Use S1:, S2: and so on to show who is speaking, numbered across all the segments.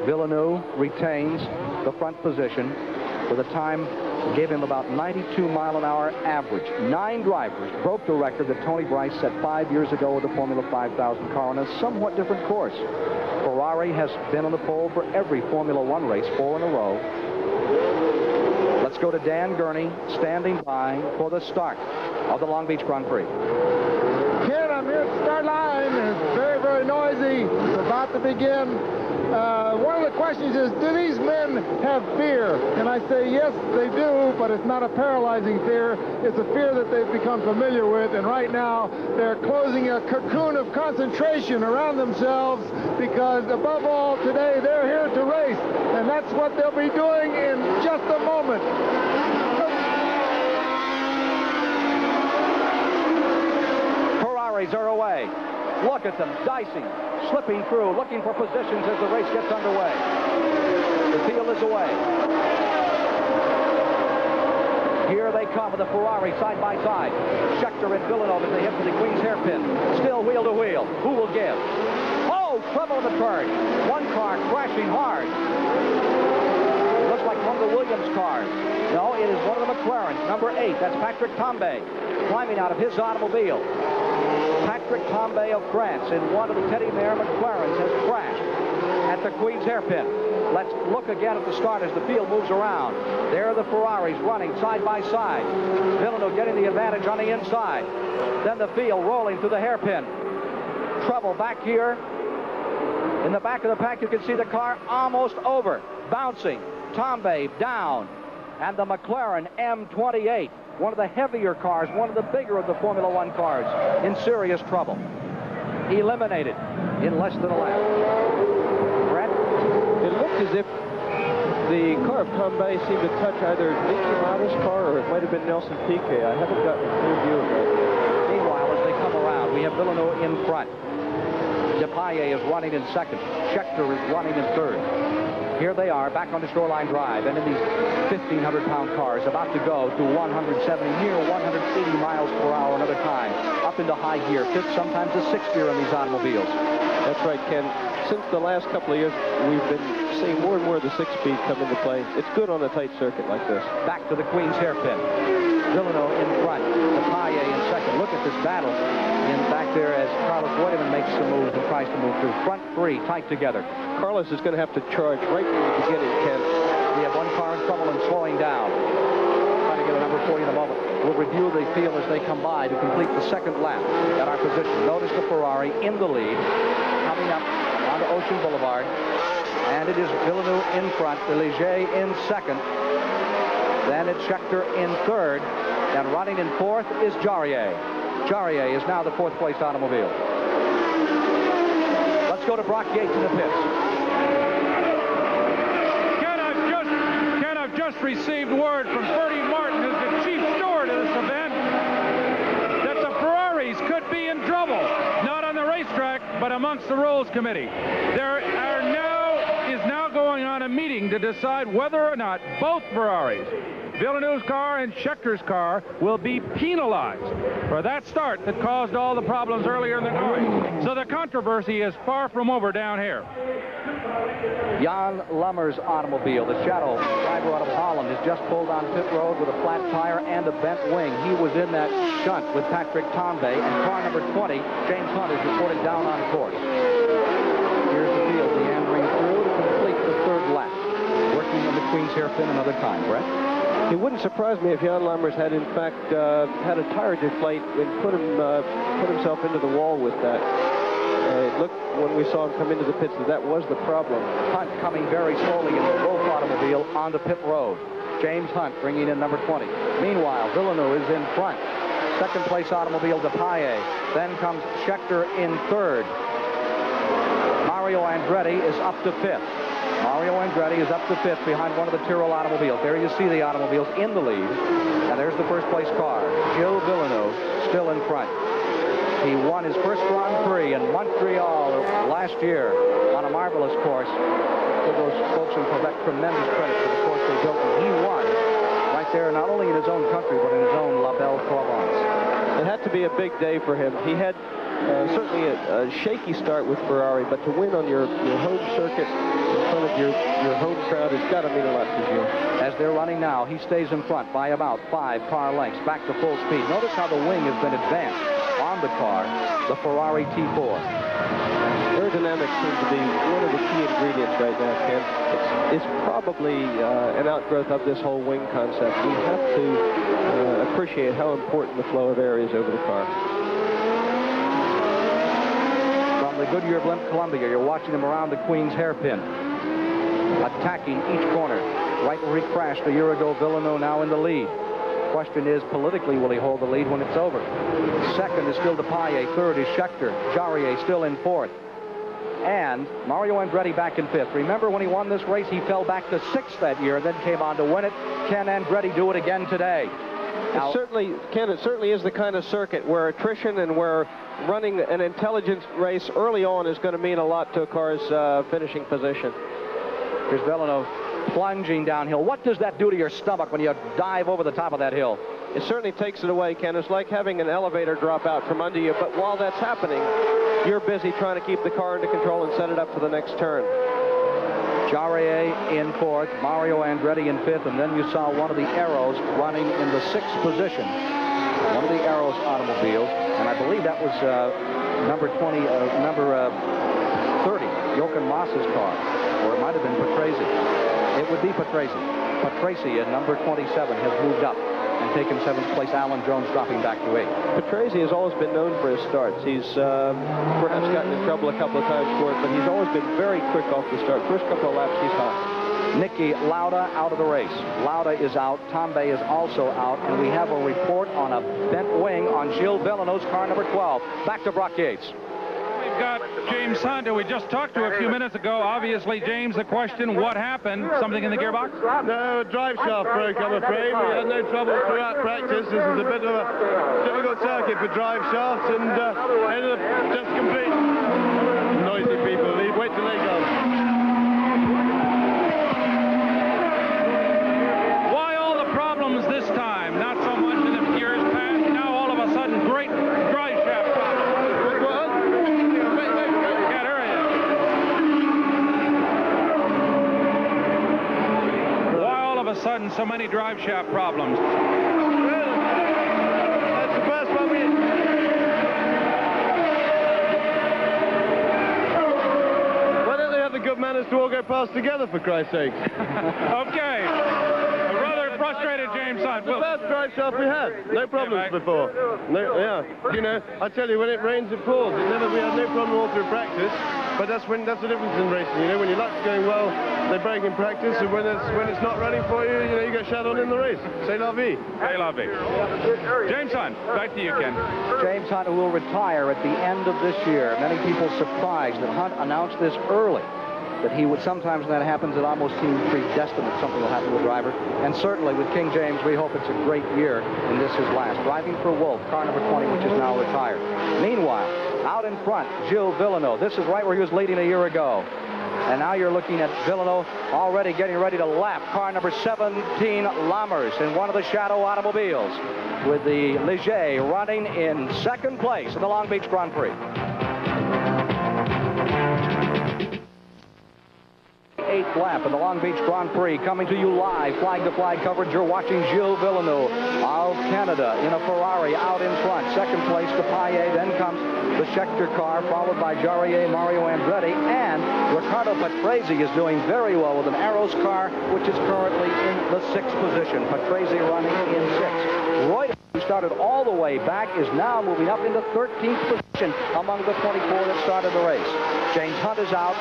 S1: Villeneuve retains the front position with a time gave him about 92 mile an hour average. 9 drivers broke the record that Tony Bryce set 5 years ago with the Formula 5000 car on a somewhat different course. Ferrari has been on the pole for every Formula 1 race, 4 in a row. Let's go to Dan Gurney standing by for the start of the Long Beach Grand Prix.
S2: Ken, I'm here at the start line. It's very, very noisy. It's about to begin. One of the questions is, do these men have fear? And I say, yes, they do, but it's not a paralyzing fear. It's a fear that they've become familiar with, and right now they're closing a cocoon of concentration around themselves because, above all, today they're here to race, and that's what they'll be doing in just a moment.
S1: Ferraris are away. Look at them, dicing, slipping through, looking for positions as the race gets underway. The field is away. Here they come with the Ferrari side by side. Scheckter and Villeneuve as they head for the Queen's hairpin. Still wheel to wheel. Who will give? Oh, trouble in the turn. One car crashing hard. It looks like one of the Williams cars. No, it is one of the McLarens, number 8. That's Patrick Tambay, climbing out of his automobile. Patrick Tambay of France in one of the Teddy Mayer McLarens has crashed at the Queen's hairpin. Let's look again at the start as the field moves around. There are the Ferraris running side by side. Villeneuve getting the advantage on the inside. Then the field rolling through the hairpin. Trouble back here. In the back of the pack, you can see the car almost over. Bouncing. Tambay down. And the McLaren M28. One of the heavier cars, one of the bigger of the Formula 1 cars, in serious trouble. Eliminated in less than a lap. Brett?
S3: It looked as if the car of Tambay seemed to touch either Nicky Lauda's car or it might have been Nelson Piquet. I haven't gotten a clear view of that.
S1: Meanwhile, as they come around, we have Villeneuve in front. Depailler is running in second. Scheckter is running in third. Here they are back on the Shoreline Drive, and in these 1,500-pound cars about to go to 170, near 180 miles per hour another time, up into high gear, fifth, sometimes a sixth gear in these automobiles.
S3: That's right, Ken. Since the last couple of years, we've been seeing more and more of the 6-speed come into play. It's good on a tight circuit like this.
S1: Back to the Queen's hairpin. Villeneuve in front, Depailler in second. Look at this battle in back there as Carlos Reutemann makes the move and tries to move through. Front three tight together.
S3: Carlos is going to have to charge right from the beginning, Ken.
S1: We have one car in trouble and slowing down. Trying to get a number 40 in a moment. We'll review the field as they come by to complete the second lap at our position. Notice the Ferrari in the lead, coming up onto Ocean Boulevard. And it is Villeneuve in front, the Ligier in second. Then it's Scheckter in third. And running in fourth is Jarier. Jarier is now the fourth place automobile. Let's go to Brock Yates in the pits.
S4: Ken, I've just received word from Bertie Martin, who's the chief steward of this event, that the Ferraris could be in trouble. Not on the racetrack, but amongst the rules committee. There is now going on a meeting to decide whether or not both Ferraris, Villeneuve's car and Schecter's car, will be penalized for that start that caused all the problems earlier in the race. So the controversy is far from over down here.
S1: Jan Lammer's automobile, the shadow driver out of Holland, has just pulled on pit road with a flat tire and a bent wing. He was in that shunt with Patrick Tambay, and car number 20, James Hunt, is reported down on course. Here's the field, meandering through to complete the third lap. Working in the Queen's hairpin another time. Brett?
S3: It wouldn't surprise me if Jan Lammers had, in fact, had a tire deflate and put himself into the wall with that. It looked, when we saw him come into the pits, that was the problem.
S1: Hunt coming very slowly in the Wolf automobile onto pit road. James Hunt bringing in number 20. Meanwhile, Villeneuve is in front. Second place automobile, Depailler. Then comes Scheckter in third. Mario Andretti is up to fifth. Mario Andretti is up to fifth behind one of the Tyrrell automobiles. There you see the automobiles in the lead. And there's the first place car. Gilles Villeneuve still in front. He won his first Grand Prix in Montreal last year on a marvelous course. Give those folks in Quebec tremendous credit for the course they built. And he won right there, not only in his own country, but in his own La Belle Provence.
S3: It had to be a big day for him. He had certainly a shaky start with Ferrari, but to win on your home circuit in front front of your home crowd has got to mean a lot to you.
S1: As they're running now, he stays in front by about 5 car lengths, back to full speed. Notice how the wing has been advanced on the car, the Ferrari T4.
S3: Aerodynamics seems to be one of the key ingredients right now, Ken. It's probably an outgrowth of this whole wing concept. We have to appreciate how important the flow of air is over the car.
S1: From the Goodyear Blimp Columbia, you're watching them around the Queen's hairpin, attacking each corner. Right where he crashed a year ago, Villeneuve now in the lead. Question is, politically, will he hold the lead when it's over? Second is still DePaille. Third is Scheckter. Jarier still in fourth. And Mario Andretti back in fifth. Remember when he won this race, he fell back to sixth that year and then came on to win it. Can Andretti do it again today? Now,
S3: it certainly is the kind of circuit where attrition and where running an intelligent race early on is going to mean a lot to a car's finishing position.
S1: Here's Villeneuve plunging downhill. What does that do to your stomach when you dive over the top of that hill?
S3: It certainly takes it away, Ken. It's like having an elevator drop out from under you. But while that's happening, you're busy trying to keep the car under control and set it up for the next turn.
S1: Jarier in fourth, Mario Andretti in fifth, and then you saw one of the Arrows running in the sixth position. One of the Arrows automobiles, and I believe that was number 30, Jochen Mass's car, or it might have been Patrese. It would be Patrese. Patrese at number 27 has moved up and taken seventh place. Alan Jones dropping back to eighth.
S3: Patrese has always been known for his starts. He's perhaps gotten in trouble a couple of times for it, but he's always been very quick off the start. First couple of laps, he's hot.
S1: Niki Lauda out of the race. Lauda is out. Tambay is also out. And we have a report on a bent wing on Gilles Villeneuve's car number 12. Back to Brock Yates.
S4: We've got James Hunt, who we just talked to a few minutes ago. Obviously, James, the question, what happened? Something in the gearbox?
S5: No, a drive shaft broke, I'm afraid. We had no trouble throughout practice. This is a bit of a difficult circuit for drive shafts, and ended up just complete. Noisy people. Wait till they go.
S4: Why all the problems this time? Not so much in the years past. Now, all of a sudden, great drive shaft problems. Sudden, so many drive shaft problems.
S5: That's the first one Why don't they have the good manners to all go past together, for Christ's sake?
S4: Okay. A rather frustrated James Hunt.
S5: The first drive shaft we had. No problems before. No, yeah. You know, I tell you, when it rains, it pours. We had no problem all through practice. But that's the difference in racing. You know, when your luck's going well, they break in practice, and when it's not running for you, you know, you get shut on in the race. C'est la vie.
S4: C'est la vie. James Hunt, back to you, Ken.
S1: James Hunt, who will retire at the end of this year. Many people surprised that Hunt announced this early, that he would. Sometimes when that happens, it almost seems predestined that something will happen to a driver. And certainly with King James, we hope it's a great year, and this is last. Driving for Wolf, car number 20, which is now retired. Meanwhile, out in front, Gilles Villeneuve. This is right where he was leading a year ago. And now you're looking at Villeneuve already getting ready to lap car number 17, Lammers, in one of the Shadow automobiles, with the Ligier running in second place in the Long Beach Grand Prix. 8th lap of the Long Beach Grand Prix, coming to you live, flag-to-flag coverage. You're watching Gilles Villeneuve of Canada in a Ferrari out in front. Second place, DePaille. Then comes the Scheckter car, followed by Jarier, Mario Andretti, and Riccardo Patrese is doing very well with an Arrows car, which is currently in the 6th position. Patrese running in 6th. Reuter, who started all the way back, is now moving up into 13th position among the 24 that started the race. James Hunt is out.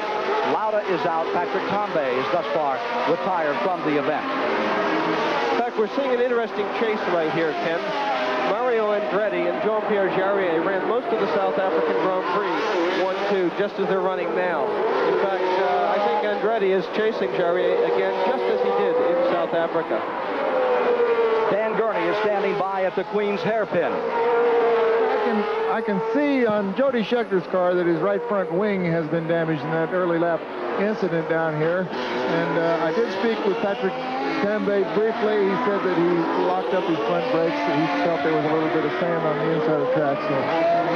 S1: Lauda is out. Patrick Tambay is thus far retired from the event.
S3: In fact, we're seeing an interesting chase right here, Ken. Mario Andretti and Jean-Pierre Jarier ran most of the South African Grand Prix 1-2 just as they're running now. In fact, I think Andretti is chasing Jarier again just as he did in South Africa.
S1: Dan Gurney is standing by at the Queen's hairpin.
S2: I can see on Jody Schecter's car that his right front wing has been damaged in that early lap incident down here. And I did speak with Patrick Tambay briefly. He said that he locked up his front brakes. He felt there was a little bit of sand on the inside of the track. So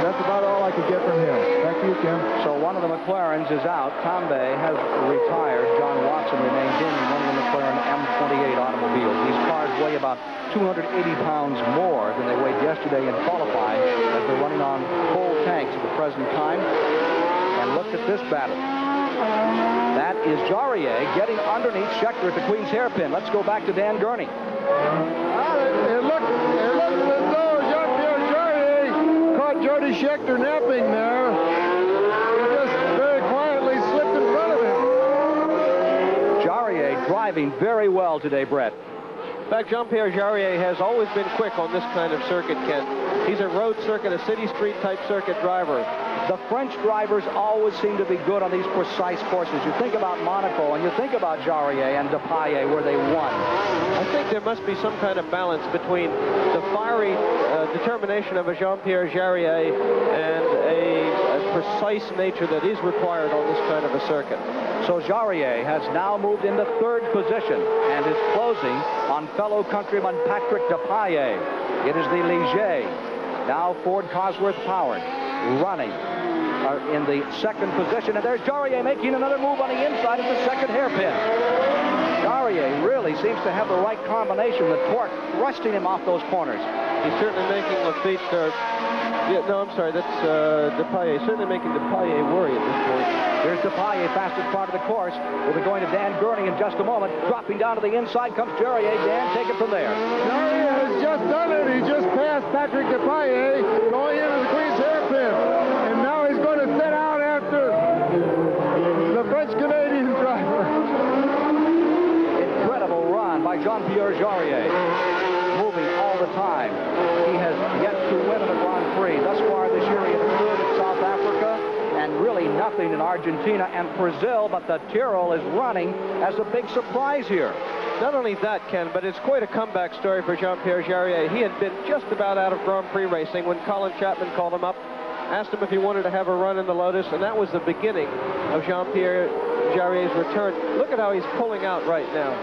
S2: that's about all I could get from him. Back to you, Kim.
S1: So one of the McLarens is out. Tambay has retired. John 28 automobiles. These cars weigh about 280 pounds more than they weighed yesterday in qualifying, as they're running on full tanks at the present time. And look at this battle. That is Jarier getting underneath Scheckter at the Queen's hairpin. Let's go back to Dan Gurney.
S2: It looked as though Jean-Pierre Jarier caught Jody Scheckter napping there. He just very quietly slipped in front of him.
S1: Jarier driving very well today, Brett.
S3: In fact, Jean-Pierre Jarier has always been quick on this kind of circuit, Ken. He's a road circuit, a city street type circuit driver.
S1: The French drivers always seem to be good on these precise courses. You think about Monaco and you think about Jarier and Depailler where they won.
S3: I think there must be some kind of balance between the fiery determination of a Jean-Pierre Jarier and a precise nature that is required on this kind of a circuit.
S1: So Jarier has now moved into third position and is closing on fellow countryman Patrick Depailler. It is the Ligier, now Ford Cosworth powered, running in the second position. And there's Jarier making another move on the inside of the second hairpin. Jarier really seems to have the right combination, the torque thrusting him off those corners.
S3: He's certainly making Lafitte that's Depailler. Certainly making Depailler worry at this point.
S1: Here's Depailler, fastest part of the course. We'll be going to Dan Gurney in just a moment. Dropping down to the inside comes Jarier. Dan, take it from there.
S2: Jarier has just done it. He just passed Patrick Depailler going into the Queen's hairpin. And now he's going to set out after the French-Canadian driver.
S1: Incredible run by Jean-Pierre Jarier. Moving all the time. He has yet to win in the Grand Prix. Thus far this year, he has third in South Africa and really nothing in Argentina and Brazil, but the Tyrrell is running as a big surprise here.
S3: Not only that, Ken, but it's quite a comeback story for Jean-Pierre Jarier. He had been just about out of Grand Prix racing when Colin Chapman called him up, asked him if he wanted to have a run in the Lotus, and that was the beginning of Jean-Pierre Jarier's return. Look at how he's pulling out right now.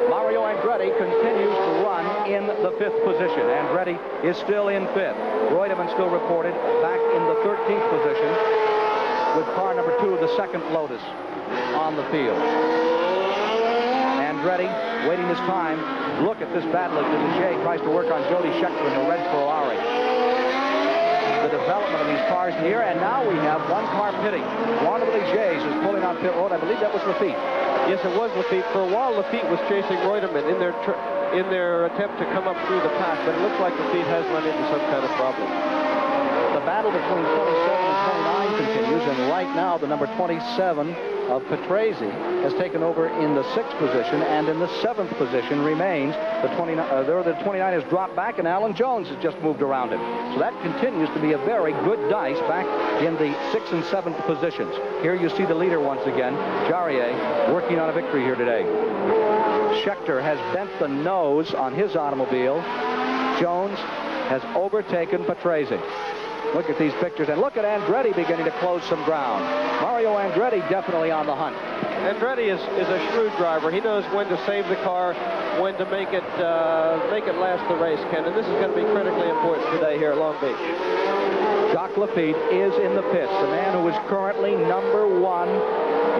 S1: Mario Andretti continues to run in the fifth position. Andretti is still in fifth. Reutemann still reported back in the 13th position with car number 2 of the second Lotus on the field. Andretti waiting his time. Look at this battle as Ligier tries to work on Jody Scheckter in the red Ferrari. The development of these cars in the air, and now we have one car pitting. One of the Ligiers is pulling on pit road. I believe that was Lafitte.
S3: Yes, it was Lafitte. For a while, Lafitte was chasing Reutemann in their attempt to come up through the pack, but it looks like Lafitte has run into some kind of problem.
S1: The battle between 27 and 29 continues, and right now the number 27 of Petresi has taken over in the 6th position, and in the 7th position remains the 29. The 29 has dropped back, and Alan Jones has just moved around him. So that continues to be a very good dice back in the 6th and 7th positions. Here you see the leader once again, Jarier, working on a victory here today. Scheckter has bent the nose on his automobile. Jones has overtaken Petresi. Look at these pictures, and look at Andretti beginning to close some ground. Mario Andretti definitely on the hunt.
S3: Andretti is a shrewd driver. He knows when to save the car, when to make it last the race, Ken, and this is going to be critically important today here at Long Beach.
S1: Jacques Lafitte is in the pits. The man who is currently number 1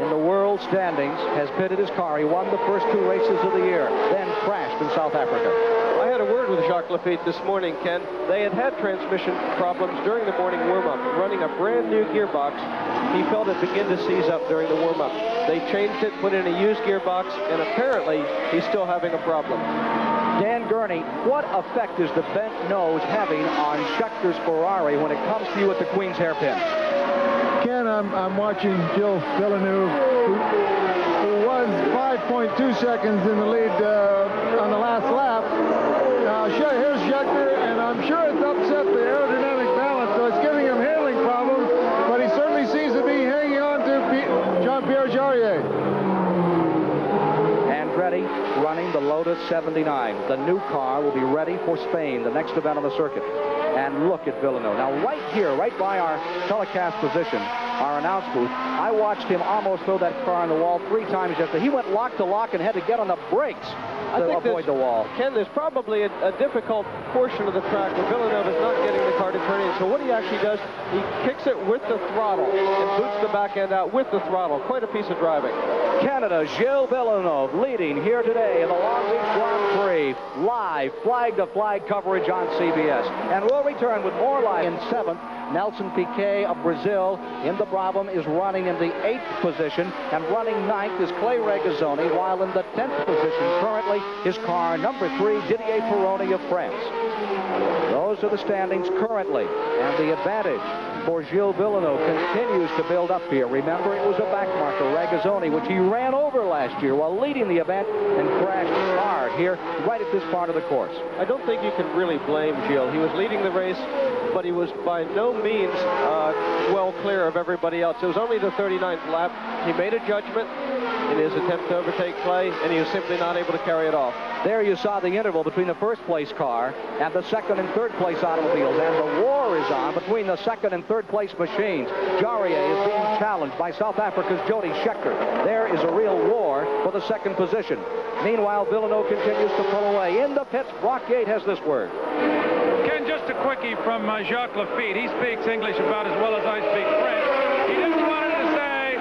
S1: in the world standings has pitted his car. He won the first 2 races of the year, then crashed in South Africa.
S3: I had a word with Jacques Lafitte this morning, Ken. They had transmission problems during the morning warm-up. Running a brand new gearbox, he felt it begin to seize up during the warm-up. They changed it, put in a used gearbox, and apparently he's still having a problem.
S1: Dan Gurney, what effect is the bent nose having on Schecter's Ferrari when it comes to you at the Queen's hairpin?
S2: Ken, I'm watching Gilles Villeneuve, who was 5.2 seconds in the lead on the last lap. Now, here's Scheckter, and I'm sure it's upset the aerodynamic balance, so it's giving him handling problems, but he certainly seems to be hanging on to Jean-Pierre Jarier.
S1: Andretti running the Lotus 79. The new car will be ready for Spain, the next event on the circuit. And look at Villeneuve. Now, right here, right by our telecast position, our announce booth. I watched him almost throw that car on the wall 3 times yesterday. He went lock to lock and had to get on the brakes to avoid the wall.
S3: Ken, there's probably a difficult portion of the track where Villeneuve is not getting the car to turn in. So what he actually does, he kicks it with the throttle and boots the back end out with the throttle. Quite a piece of driving.
S1: Canada, Gilles Villeneuve leading here today in the Long Beach Grand Prix. Live flag-to-flag coverage on CBS. And we'll return with more live. In 7th, Nelson Piquet of Brazil in the Brabham is running in the 8th position, and running 9th is Clay Regazzoni, while in the 10th position currently is car number 3, Didier Pironi of France. Those are the standings currently, and the advantage for Gilles Villeneuve continues to build up here. Remember, it was a backmarker, Regazzoni, which he ran over last year while leading the event and crashed hard here right at this part of the course.
S3: I don't think you can really blame Gilles. He was leading the race, but he was by no means well clear of everybody else. It was only the 39th lap. He made a judgment in his attempt to overtake Clay, and he was simply not able to carry it off.
S1: There you saw the interval between the first place car and the second and third place automobiles, and the war is on between the second and third place machines. Jarier is being challenged by South Africa's Jody Scheckter. There is a real war for the second position. Meanwhile, Villeneuve continues to pull away. In the pits, Brock Yates has this word.
S4: Ken, just a quickie from Jacques Lafitte. He speaks English about as well as I speak French. He just wanted to say,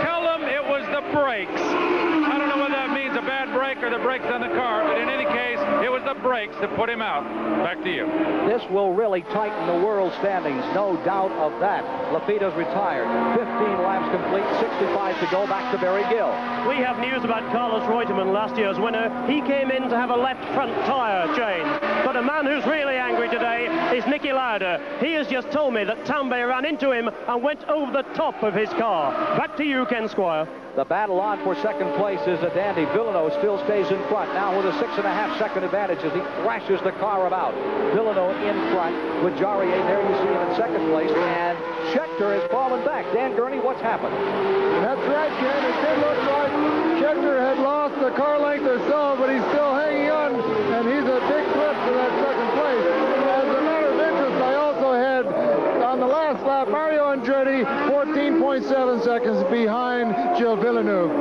S4: tell them it was the brakes. I don't know whether that means a bad brake or the brakes on the car, but in any case, it was the brakes that put him out. Back to you.
S1: This will really tighten the world standings, no doubt of that. Lafitte has retired. 15 laps complete, 65 to go. Back to Barry Gill.
S6: We have news about Carlos Reutemann, last year's winner. He came in to have a left front tyre change. But a man who's really angry today is Nicky Lauda. He has just told me that Tambay ran into him and went over the top of his car. Back to you, Ken Squire.
S1: The battle on for second place is a dandy. Villeneuve still stays in front, now with a 6.5-second advantage as he thrashes the car about. Villeneuve in front with Jarier. There you see him in second place, and Scheckter has fallen back. Dan Gurney, what's happened?
S2: That's right, Ken. It did look like Scheckter had lost a car length or so, but he's still hanging on, and he's a big threat for that second place. As a matter of interest, I also had on the last lap Mario Andretti 14.7 seconds behind Gilles Villeneuve.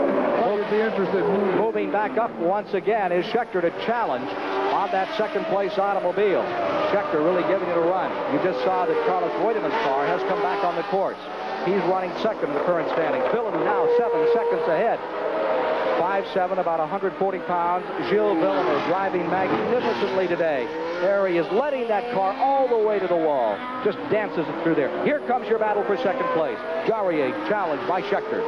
S2: You'd be interested.
S1: Moving back up once again is Scheckter to challenge on that second place automobile. Scheckter really giving it a run. You just saw that Carlos Reutemann's car has come back on the course. He's running second in the current standings. Villeneuve now 7 seconds ahead. 5'7", about 140 pounds. Gilles Villeneuve driving magnificently today. There he is, letting that car all the way to the wall. Just dances it through there. Here comes your battle for second place. Jarier challenged by Scheckter.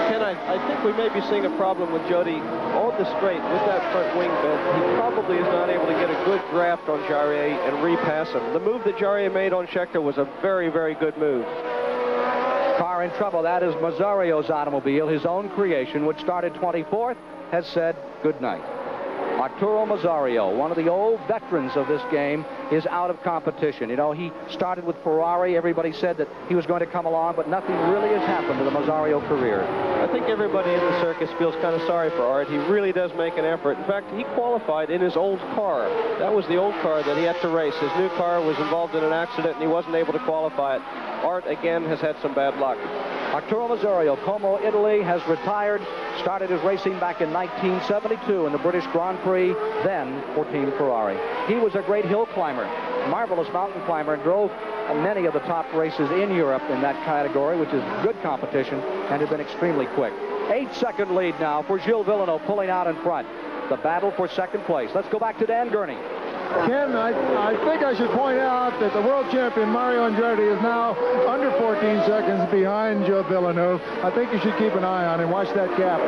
S3: Ken, I think we may be seeing a problem with Jody on the straight with that front wing bend. He probably is not able to get a good draft on Jarier and repass him. The move that Jarier made on Scheckter was a very, very good move.
S1: Car in trouble. That is Mazzario's automobile, his own creation, which started 24th, has said good night. Arturo Mazzario, one of the old veterans of this game, is out of competition. You know, he started with Ferrari. Everybody said that he was going to come along, but nothing really has happened to the Mazzario career.
S3: I think everybody in the circus feels kind of sorry for Art. He really does make an effort. In fact, he qualified in his old car. That was the old car that he had to race. His new car was involved in an accident, and he wasn't able to qualify it. Art, again, has had some bad luck.
S1: Arturo Mazzario, Como, Italy, has retired. Started his racing back in 1972 in the British Grand Prix, then for Team Ferrari. He was a great hill climber, marvelous mountain climber, and drove many of the top races in Europe in that category, which is good competition, and had been extremely quick. 8-second lead now for Gilles Villeneuve pulling out in front. The battle for second place. Let's go back to Dan Gurney.
S2: Ken, I think I should point out that the world champion Mario Andretti is now under 14 seconds behind Gilles Villeneuve. I think you should keep an eye on him. Watch that gap.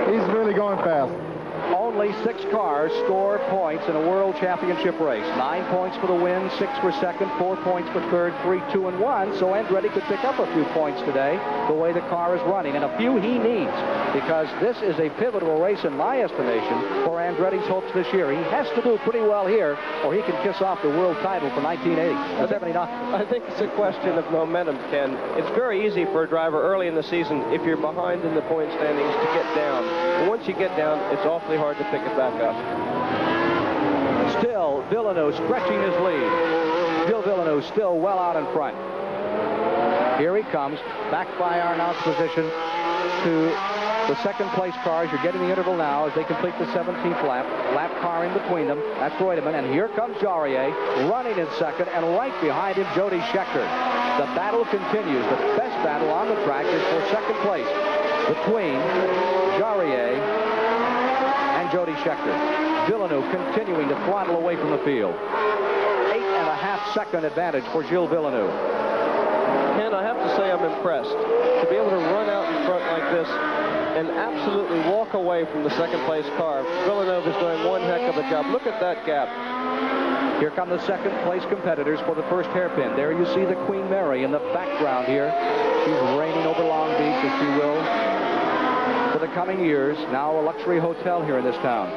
S2: He's really going fast.
S1: Only 6 cars score points in a world championship race. 9 points for the win, 6 for second, 4 points for third, 3, 2, and 1. So Andretti could pick up a few points today the way the car is running, and a few he needs, because this is a pivotal race in my estimation for Andretti's hopes this year. He has to do pretty well here, or he can kiss off the world title for 1980. 79.
S3: I think it's a question of momentum, Ken. It's very easy for a driver early in the season, if you're behind in the point standings, to get down. But once you get down, it's awfully hard to pick it back up.
S1: Still, Villeneuve stretching his lead. Gilles Villeneuve still well out in front. Here he comes, back by our announce position to the second place cars. You're getting the interval now as they complete the 17th lap. Lap car in between them. That's Reutemann. And here comes Jarier running in second, and right behind him, Jody Scheckter. The battle continues. The best battle on the track is for second place between Jarier and Jody Scheckter. Villeneuve continuing to throttle away from the field. 8.5-second advantage for Gilles Villeneuve.
S3: Ken, I have to say I'm impressed. To be able to run out in front like this and absolutely walk away from the second place car. Villeneuve is doing one heck of a job. Look at that gap.
S1: Here come the second place competitors for the first hairpin. There you see the Queen Mary in the background here. She's reigning over Long Beach, as she will for the coming years. Now a luxury hotel here in this town.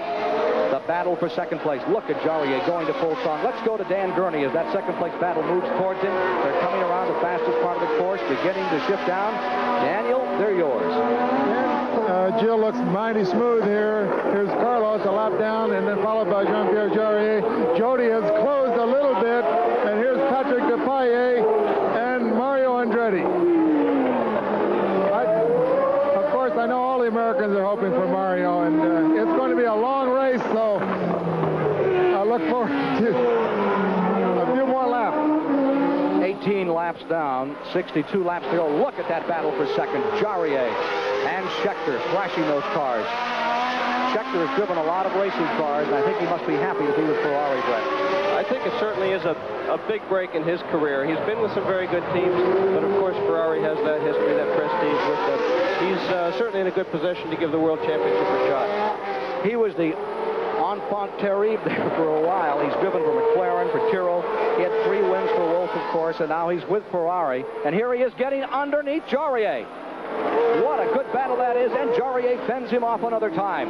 S1: The battle for second place. Look at Jarier going to full song. Let's go to Dan Gurney as that second place battle moves towards him. They're coming around the fastest part of the course, beginning to shift down. Daniel, they're yours.
S2: Gilles looks mighty smooth here. Here's Carlos a lap down, and then followed by Jean-Pierre Jarier. Jody has closed a little bit, and here's Patrick Depailler and Mario Andretti. Of course, I know all the Americans are hoping for Mario, and it's going to be a long race, so I look forward to a few more laps.
S1: 18 laps down, 62 laps to go. Look at that battle for second. Jarier and Scheckter thrashing those cars. Scheckter has driven a lot of racing cars, and I think he must be happy to be with Ferrari, Brett.
S3: I think it certainly is a big break in his career. He's been with some very good teams, but of course Ferrari has that history, that prestige with them. He's certainly in a good position to give the World Championship a shot.
S1: He was the enfant terrible there for a while. He's driven for McLaren, for Tyrrell. He had 3 wins for Wolf, of course, and now he's with Ferrari. And here he is getting underneath Jarier. What a good battle that is, and Jarier fends him off another time.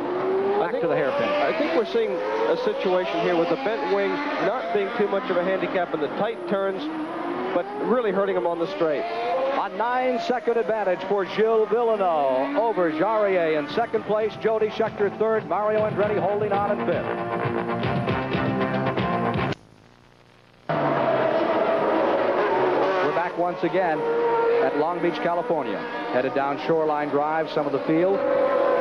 S1: Back to the hairpin.
S3: I think we're seeing a situation here with the bent wings not being too much of a handicap in the tight turns, but really hurting him on the straight.
S1: A 9-second advantage for Gilles Villeneuve over Jarier in second place, Jody Scheckter third, Mario Andretti holding on in fifth. We're back once again at Long Beach, California. Headed down Shoreline Drive, some of the field,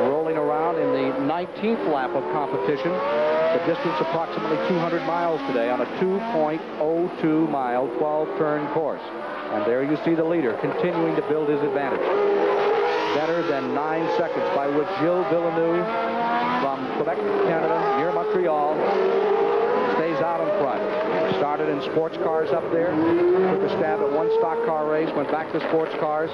S1: rolling around in the 19th lap of competition. The distance approximately 200 miles today on a 2.02-mile, 12-turn course. And there you see the leader continuing to build his advantage. Better than 9 seconds, by which Gilles Villeneuve from Quebec, Canada, near Montreal, stays out in front. Started in sports cars up there, took a stab at one stock car race, went back to sports cars.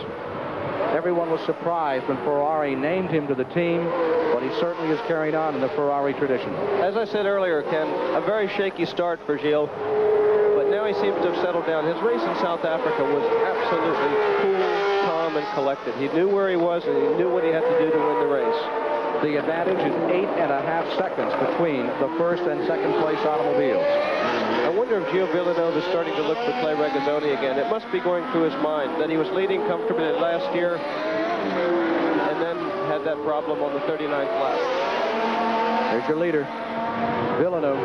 S1: Everyone was surprised when Ferrari named him to the team, but he certainly is carrying on in the Ferrari tradition.
S3: As I said earlier, Ken, a very shaky start for Gilles, but now he seems to have settled down. His race in South Africa was absolutely cool, calm, and collected. He knew where he was, and he knew what he had to do to win the race.
S1: The advantage is 8.5 seconds between the first and second place automobiles.
S3: I wonder if Gilles Villeneuve is starting to look for Clay Regazzoni again. It must be going through his mind that he was leading comfortably last year and then had that problem on the 39th lap.
S1: There's your leader, Villeneuve,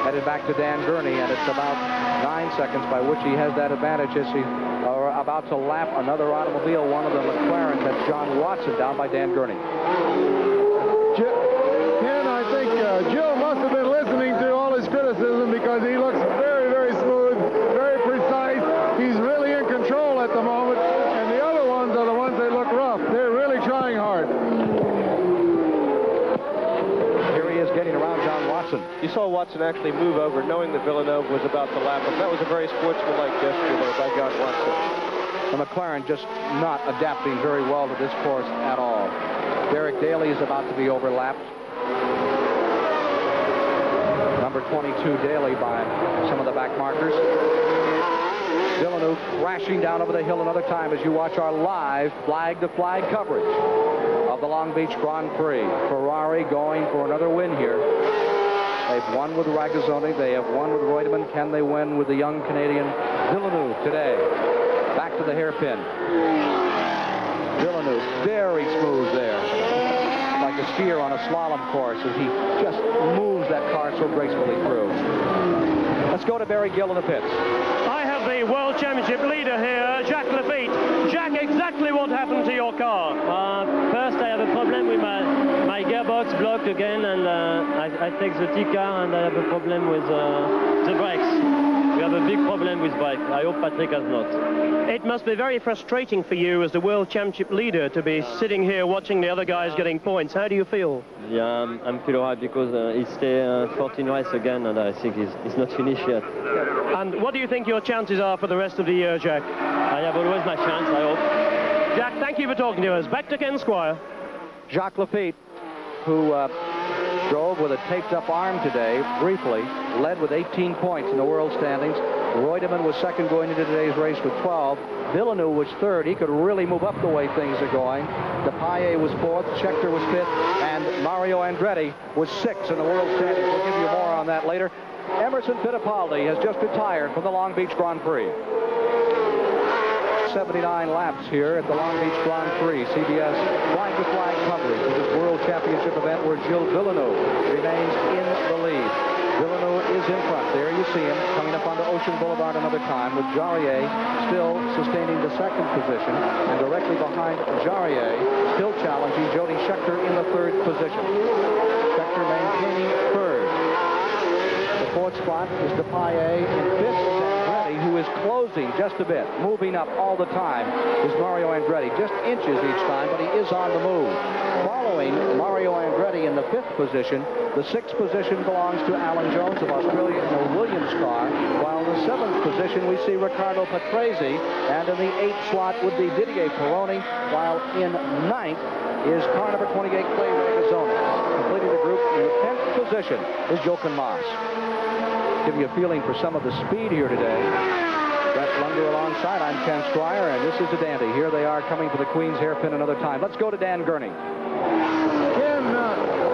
S1: headed back to Dan Gurney, and it's about 9 seconds by which he has that advantage as he are about to lap another automobile, one of the McLarens. That's John Watson down by Dan Gurney.
S2: Ken, I think Gilles must have been listening to all his criticism because he looks very, very smooth, very precise. He's really in control at the moment, and the other ones are the ones that look rough. They're really trying hard.
S1: Here he is getting around John Watson.
S3: You saw Watson actually move over, knowing that Villeneuve was about to lap him. That was a very sportsmanlike gesture there by John Watson.
S1: The McLaren just not adapting very well to this course at all. Derek Daly is about to be overlapped. Number 22 Daly by some of the back markers. Villeneuve crashing down over the hill another time as you watch our live flag-to-flag coverage of the Long Beach Grand Prix. Ferrari going for another win here. They've won with Regazzoni. They have won with Reutemann. Can they win with the young Canadian Villeneuve today? Back to the hairpin. Villeneuve, very smooth there. Like a skier on a slalom course as he just moves that car so gracefully through. Let's go to Barry Gill in the pits.
S6: I have the World Championship leader here, Jacques Lafitte. Jacques, exactly what happened to your car?
S7: First, I have a problem with my gearbox blocked again, and I take the T-car, and I have a problem with the brakes. We have a big problem with bike. I hope Patrick has not.
S6: It must be very frustrating for you as the World Championship leader to be sitting here watching the other guys getting points. How do you feel?
S7: Yeah, I'm feel alright because he stay 14 races again, and I think he's not finished yet.
S6: And what do you think your chances are for the rest of the year, Jack?
S7: I have always my chance, I hope.
S6: Jack, thank you for talking to us. Back to Ken Squire.
S1: Jacques Lafitte, who drove with a taped-up arm today, briefly, led with 18 points in the world standings. Reutemann was second going into today's race with 12. Villeneuve was third. He could really move up the way things are going. Depailler was fourth. Scheckter was fifth. And Mario Andretti was sixth in the world standings. We'll give you more on that later. Emerson Fittipaldi has just retired from the Long Beach Grand Prix. 79 laps here at the Long Beach Grand Prix. CBS flag-to-flag coverage of this World Championship event where Gilles Villeneuve remains in the lead. Villeneuve is in front. There you see him coming up onto Ocean Boulevard another time with Jarier still sustaining the second position, and directly behind Jarier, still challenging Jody Scheckter in the third position. Scheckter maintaining third. The fourth spot is Depailler in fifth. Andretti, who is closing just a bit, moving up all the time, is Mario Andretti. Just inches each time, but he is on the move. Following Mario Andretti in the fifth position, the sixth position belongs to Alan Jones of Australia in a Williams car, while in the seventh position we see Riccardo Patrese, and in the eighth slot would be Didier Pironi, while in ninth is car number 28, Clay Regazzoni. Completing the group in the 10th position is Jochen Mass. Give you a feeling for some of the speed here today. Brett Lunger alongside. I'm Ken Squire, and this is a dandy. Here they are coming for the Queen's hairpin another time. Let's go to Dan Gurney.
S2: Ken,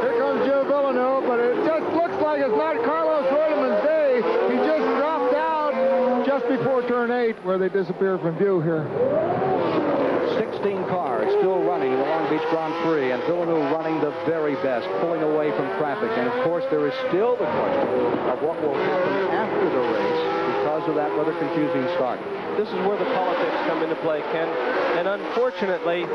S2: here comes Joe Villeneuve, but it just looks like it's not Carlos Reutemann's day. He just dropped out just before turn 8, where they disappear from view here.
S1: 16 cars still running in the Long Beach Grand Prix, and Villeneuve running the very best, pulling away from traffic. And of course, there is still the question of what will happen after the race because of that rather confusing start.
S3: This is where the politics come into play, Ken. And unfortunately,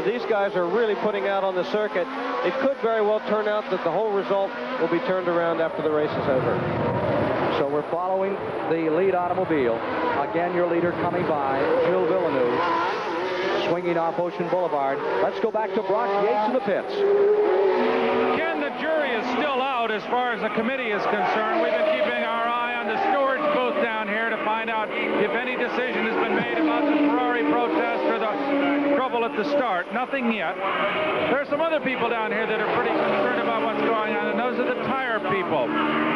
S3: these guys are really putting out on the circuit. It could very well turn out that the whole result will be turned around after the race is over.
S1: So we're following the lead automobile. Again, your leader coming by, Gilles Villeneuve, swinging off Ocean Boulevard. Let's go back to Brock Yates in the pits.
S4: Ken, the jury is still out as far as the committee is concerned. We've been keeping our eye on the steward's booth down here to find out if any decision has been made about the Ferrari protest or the trouble at the start. Nothing yet. There are some other people down here that are pretty concerned about what's going on, and those are the tire people.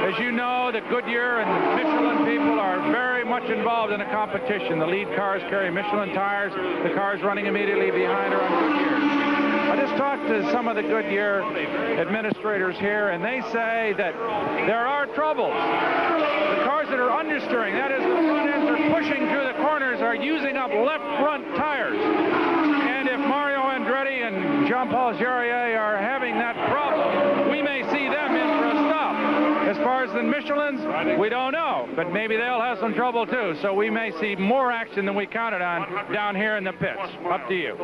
S4: As you know, the Goodyear and Michelin people are very much involved in a competition. The lead cars carry Michelin tires. The cars running immediately behind are on Goodyear. I just talked to some of the Goodyear administrators here, and they say that there are troubles. The cars that are understeering, that is, the front ends are pushing through the corners, are using up left front tires. And if Mario Andretti and Jean-Paul Jarier are having that problem, we may see them in for a stop. As far as the Michelins, we don't know, but maybe they'll have some trouble too. So we may see more action than we counted on down here in the pits. Up to you.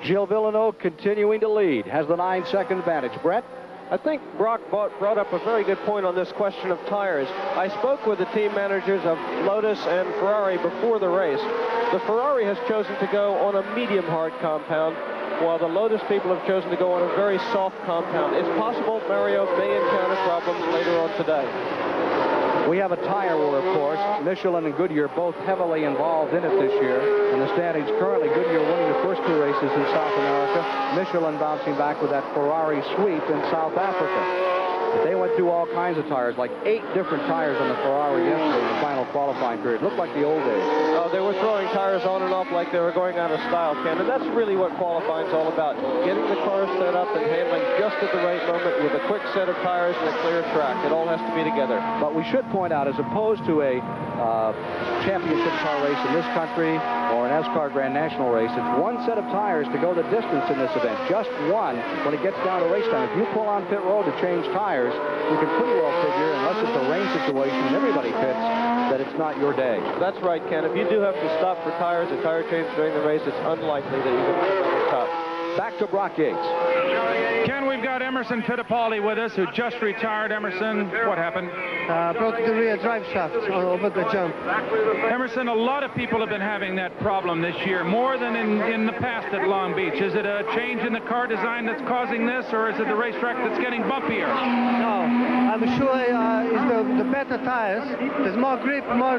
S1: Gilles Villeneuve continuing to lead, has the 9-second advantage. Brett?
S3: I think Brock brought up a very good point on this question of tires. I spoke with the team managers of Lotus and Ferrari before the race. The Ferrari has chosen to go on a medium hard compound, while the Lotus people have chosen to go on a very soft compound. It's possible Mario may encounter problems later on today.
S1: We have a tire war, of course. Michelin and Goodyear both heavily involved in it this year. In the standings currently, Goodyear winning the first two races in South America. Michelin bouncing back with that Ferrari sweep in South Africa. They went through all kinds of tires, like 8 different tires on the Ferrari yesterday in the final qualifying period. Looked like the old days.
S3: Oh, they were throwing tires on and off like they were going out of style, Ken. And that's really what qualifying's all about. Getting the car set up and handling just at the right moment with a quick set of tires and a clear track. It all has to be together.
S1: But we should point out, as opposed to a championship car race in this country or an NASCAR Grand National race, it's one set of tires to go the distance in this event. Just one when it gets down to race time. If you pull on pit road to change tires, you can pretty well figure, unless it's a rain situation and everybody pits, that it's not your day.
S3: That's right, Ken. If you do have to stop for tires or tire change during the race, it's unlikely that you're going to come on top.
S1: Back to Brock Yates.
S4: Ken, we've got Emerson Fittipaldi with us, who just retired. Emerson, what happened?
S8: Broke the rear drive shaft over the jump.
S4: Emerson, a lot of people have been having that problem this year, more than in the past at Long Beach. Is it a change in the car design that's causing this, or is it the racetrack that's getting bumpier?
S8: No, I'm sure it's the better tires. There's more grip, more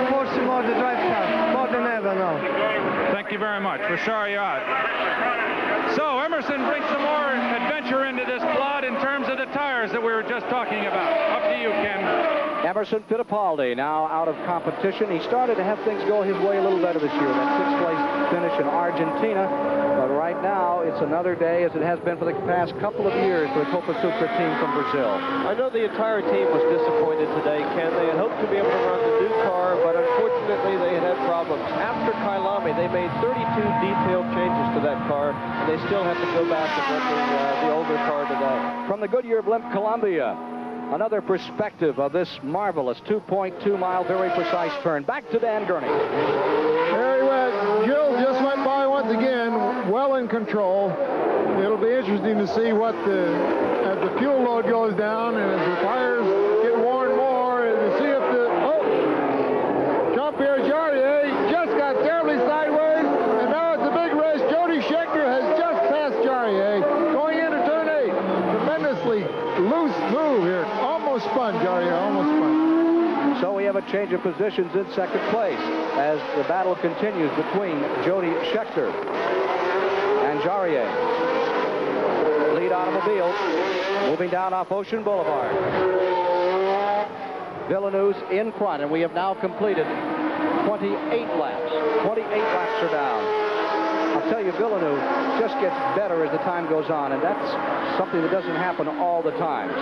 S8: force, more the drive shaft, more than ever now.
S4: Thank you very much. We're sorry you're out. So Emerson brings some more adventure into this plot in terms of the tires that we were just talking about. Up to you, Ken.
S1: Emerson Fittipaldi now out of competition. He started to have things go his way a little better this year. That sixth-place finish in Argentina. But right now, it's another day, as it has been for the past couple of years, for the Copa Supra team from Brazil.
S3: I know the entire team was disappointed today, Ken. They had hoped to be able to run the new car, but unfortunately they had problems. After Kailami, they made 32 detailed changes to that car, and they still have to go back and run the older car today.
S1: From the Goodyear blimp, Columbia, another perspective of this marvelous 2.2-mile, very precise turn. Back to Dan Gurney.
S2: There he went. Jill just went by once again, well in control. It'll be interesting to see what as the fuel load goes down and as the tires get worn more, and to see if Jean-Pierre Jarier just got terribly sideways, and now it's a big race. Jody Scheckter has just passed Jarier going into turn 8. Tremendously loose move here. Almost spun, Jarier, almost spun.
S1: So we have a change of positions in second place as the battle continues between Jody Scheckter and Jarier. Lead automobile moving down off Ocean Boulevard. Villeneuve's in front, and we have now completed 28 laps. 28 laps are down. I'll tell you, Villeneuve just gets better as the time goes on, and that's something that doesn't happen all the times.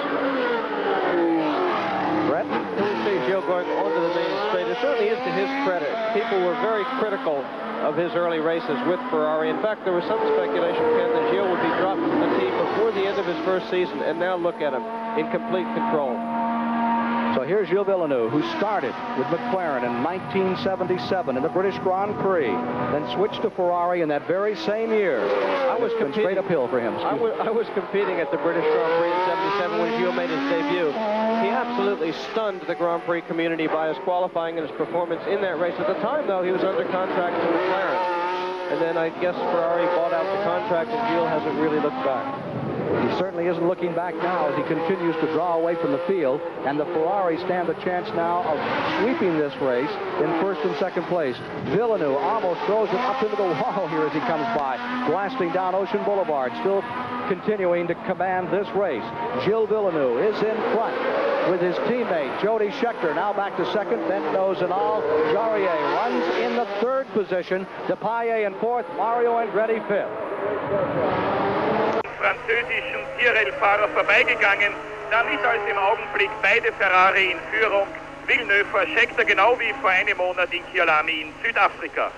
S3: Brett? Here we see Gilles going onto the main straight. It certainly is to his credit. People were very critical of his early races with Ferrari. In fact, there was some speculation, Ken, that Gilles would be dropped from the team before the end of his first season, and now look at him in complete control.
S1: So here's Gilles Villeneuve, who started with McLaren in 1977 in the British Grand Prix, then switched to Ferrari in that very same year.
S3: I was competing
S1: straight uphill for him.
S3: I was competing at the British Grand Prix in '77 when Gilles made his debut. He absolutely stunned the Grand Prix community by his qualifying and his performance in that race. At the time, though, he was under contract to McLaren, and then I guess Ferrari bought out the contract, and Gilles hasn't really looked back.
S1: He certainly isn't looking back now as he continues to draw away from the field, and the Ferrari stand a chance now of sweeping this race in first and second place. Villeneuve almost throws it up into the wall here as he comes by, blasting down Ocean Boulevard, still continuing to command this race. Gilles Villeneuve is in front with his teammate Jody Scheckter, now back to second, bent nose and all. Jarier runs in the third position, Depailler in fourth, Mario Andretti fifth.
S9: Französischen Tyrrell-Fahrer vorbeigegangen. Damit als im Augenblick beide Ferrari in Führung. Villeneuve vor Scheckter, genau wie vor einem Monat in Kyalami in Südafrika.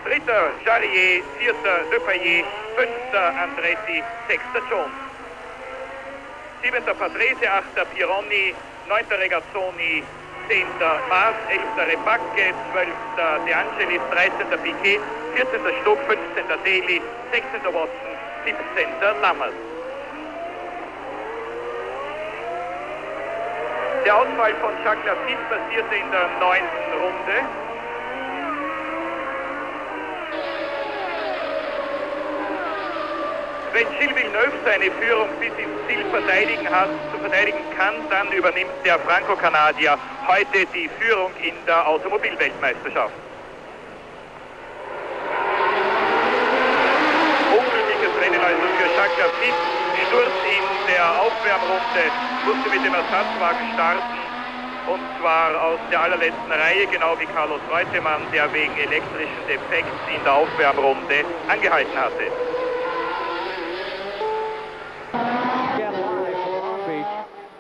S9: Dritter Jarier, vierter Depailler, fünfter Andretti, sechster Jones. Siebenter Patrese, achter Pironi, neunter Regazzoni, 10. Maas, 11. Repacke, 12. De Angelis, 13. Piquet, 14. Stock, 15. Daly, 16. Watson, 17. Lammers. Der Ausfall von Jacques Lafitte passierte in der 9. Runde. Wenn Gilles Villeneuve seine Führung bis ins Ziel verteidigen kann, dann übernimmt der Franco-Kanadier heute die Führung in der Automobilweltmeisterschaft. Unglückliches Rennen also für Jacques Lafitte. Sturz in der Aufwärmrunde, musste mit dem Ersatzwagen starten. Und zwar aus der allerletzten Reihe, genau wie Carlos Reutemann, der wegen elektrischen Defekts in der Aufwärmrunde angehalten hatte.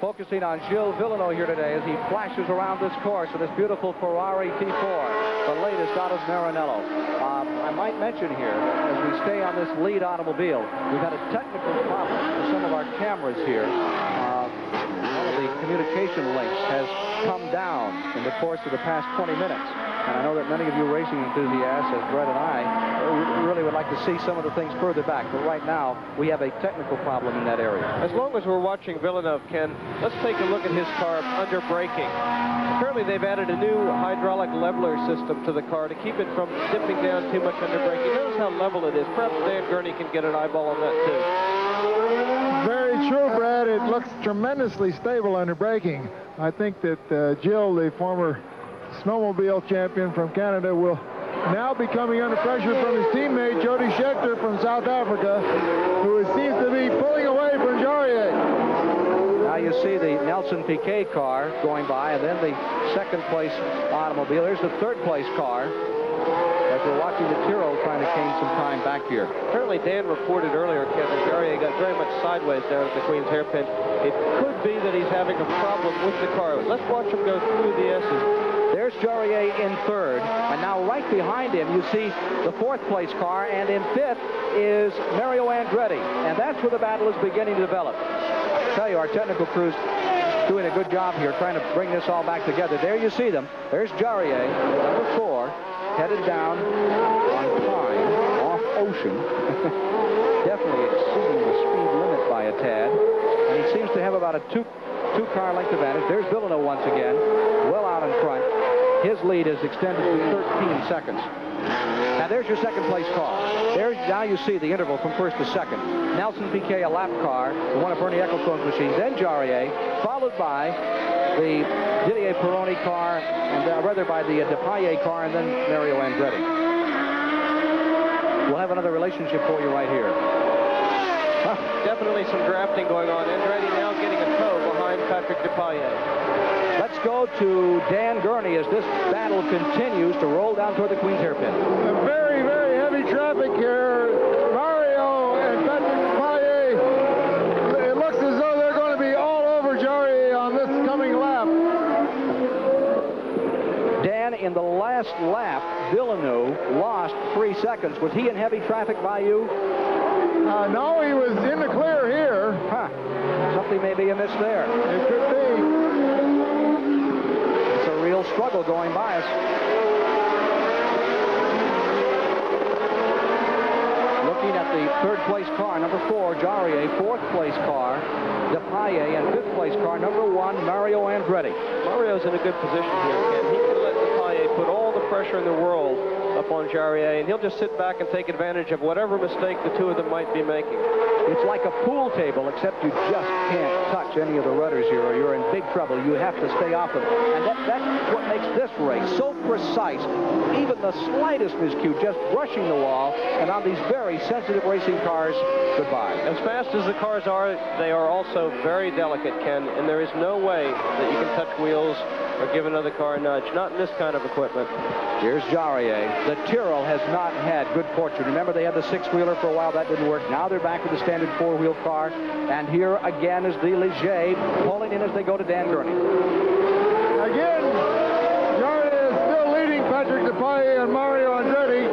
S1: Focusing on Gilles Villeneuve here today as he flashes around this course with this beautiful Ferrari T4, the latest out of Maranello. I might mention here, as we stay on this lead automobile, we've had a technical problem with some of our cameras here. One of the communication links has come down in the course of the past 20 minutes. And I know that many of you racing enthusiasts, as Brett and I, really would like to see some of the things further back. But right now, we have a technical problem in that area.
S3: As long as we're watching Villeneuve, Ken, let's take a look at his car under braking. Apparently, they've added a new hydraulic leveler system to the car to keep it from dipping down too much under braking. Notice how level it is. Perhaps Dan Gurney can get an eyeball on that, too.
S2: Very true, Brad. It looks tremendously stable under braking. I think that Jill, the former snowmobile champion from Canada, will now be coming under pressure from his teammate Jody Scheckter from South Africa, who seems to be pulling away from Jarier.
S1: Now you see the Nelson Piquet car going by, and then the second place automobile. There's the third place car. As we're watching the Tyrrell trying to gain some time back here.
S3: Apparently, Dan reported earlier, Ken, that Jarier got very much sideways down at the Queen's hairpin. It could be that he's having a problem with the car. Let's watch him go through the S's.
S1: There's Jarier in third, and now right behind him you see the fourth place car, and in fifth is Mario Andretti, and that's where the battle is beginning to develop. I tell you, our technical crew's doing a good job here trying to bring this all back together. There you see them. There's Jarier, number 4, headed down on Pine, off Ocean. Definitely exceeding the speed limit by a tad, and he seems to have about a two-car length advantage. There's Villeneuve once again, well out in front. His lead is extended to 13 seconds. Now there's your second place car. Now you see the interval from first to second. Nelson Piquet, a lap car, one of Bernie Ecclestone's machines, then Jarier, followed by the Didier Pironi car, and rather by the Depailler car, and then Mario Andretti. We'll have another relationship for you right here.
S3: Definitely some drafting going on. Andretti now getting a tow behind Patrick Depailler.
S1: Let's go to Dan Gurney as this battle continues to roll down toward the Queen's hairpin.
S2: Very, very heavy traffic here. Mario and Patrick Depailler. It looks as though they're going to be all over Jarier on this coming lap.
S1: Dan, in the last lap, Villeneuve lost 3 seconds. Was he in heavy traffic by you?
S2: No, he was in the clear here.
S1: Huh. Something may be amiss there.
S2: It could be.
S1: It's a real struggle going by us. Looking at the third place car, number 4, Jarier, fourth place car, Depailler, and fifth place car, number 1, Mario Andretti.
S3: Mario's in a good position here, Ken. He can let Depailler put all the pressure in the world upon Jarier, and he'll just sit back and take advantage of whatever mistake the two of them might be making.
S1: It's like a pool table, except you just can't touch any of the rudders here, or you're in big trouble. You have to stay off of it. And that's what makes this race so precise. Even the slightest miscue, just brushing the wall, and on these very sensitive racing cars, goodbye.
S3: As fast as the cars are, they are also very delicate, Ken, and there is no way that you can touch wheels or give another car a nudge. Not in this kind of equipment.
S1: Here's Jarier. The Tyrrell has not had good fortune. Remember, they had the 6-wheeler for a while. That didn't work. Now they're back with the standard 4-wheel car. And here again is the Ligier pulling in as they go to Dan Gurney.
S2: Again, Jarier is still leading Patrick Depailler and Mario Andretti.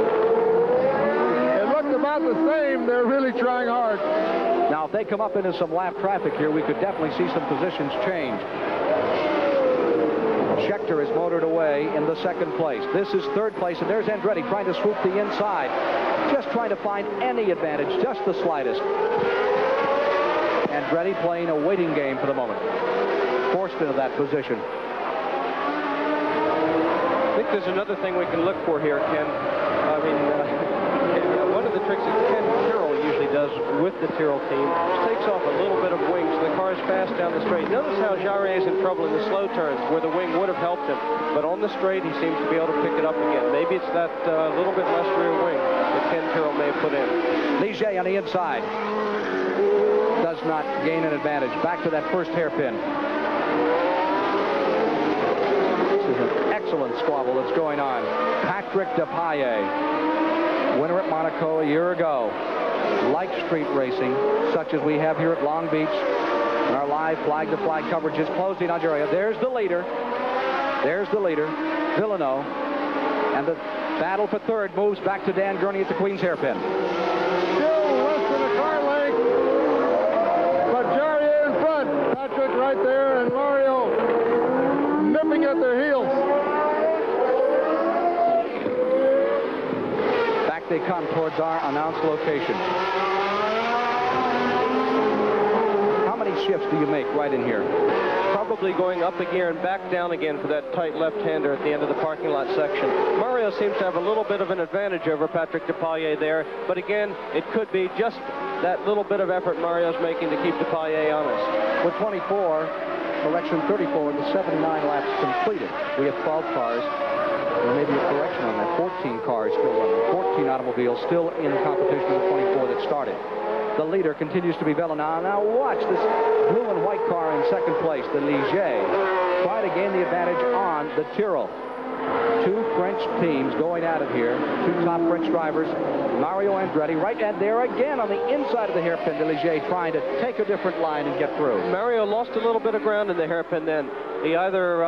S2: It looked about the same. They're really trying hard.
S1: Now, if they come up into some lap traffic here, we could definitely see some positions change. Scheckter is motored away in the second place. This is third place, and there's Andretti trying to swoop the inside. Just trying to find any advantage, just the slightest. Andretti playing a waiting game for the moment. Forced into that position.
S3: I think there's another thing we can look for here, Ken. I mean, one of the tricks that Ken Tyrrell usually does with the Tyrrell team is takes off a little bit of wing so the car's fast down the straight. Notice how Jarier is in trouble in the slow turns where the wing would have helped him. But on the straight, he seems to be able to pick it up again. Maybe it's that little bit less rear wing that Ken Tyrrell may have put in.
S1: Ligier on the inside. Does not gain an advantage. Back to that first hairpin. This is an excellent squabble that's going on. Patrick Depailler, winner at Monaco a year ago. Like street racing, such as we have here at Long Beach. And our live flag-to-flag coverage is closing on Jarier. There's the leader. There's the leader, Villeneuve. And the battle for third moves back to Dan Gurney at the Queen's hairpin.
S2: Still less than a car length, but Jarier in front. Patrick right there, and Mario nipping at their heels.
S1: Back they come towards our announced location. How many shifts do you make right in here?
S3: Probably going up a gear and back down again for that tight left-hander at the end of the parking lot section. Mario seems to have a little bit of an advantage over Patrick Depailler there, but again, it could be just that little bit of effort Mario's making to keep Depailler honest.
S1: With 24, correction 34, and the 79 laps completed. We have 12 cars. There may be a correction on that. 14 cars still running. 14 automobiles still in competition with 24 that started. The leader continues to be Villeneuve. Now watch this blue and white car in second place, the Ligier, try to gain the advantage on the Tyrrell. Two French teams going at it here. Two top French drivers, Mario Andretti, right and there again on the inside of the hairpin, the Ligier trying to take a different line and get through.
S3: Mario lost a little bit of ground in the hairpin then. He either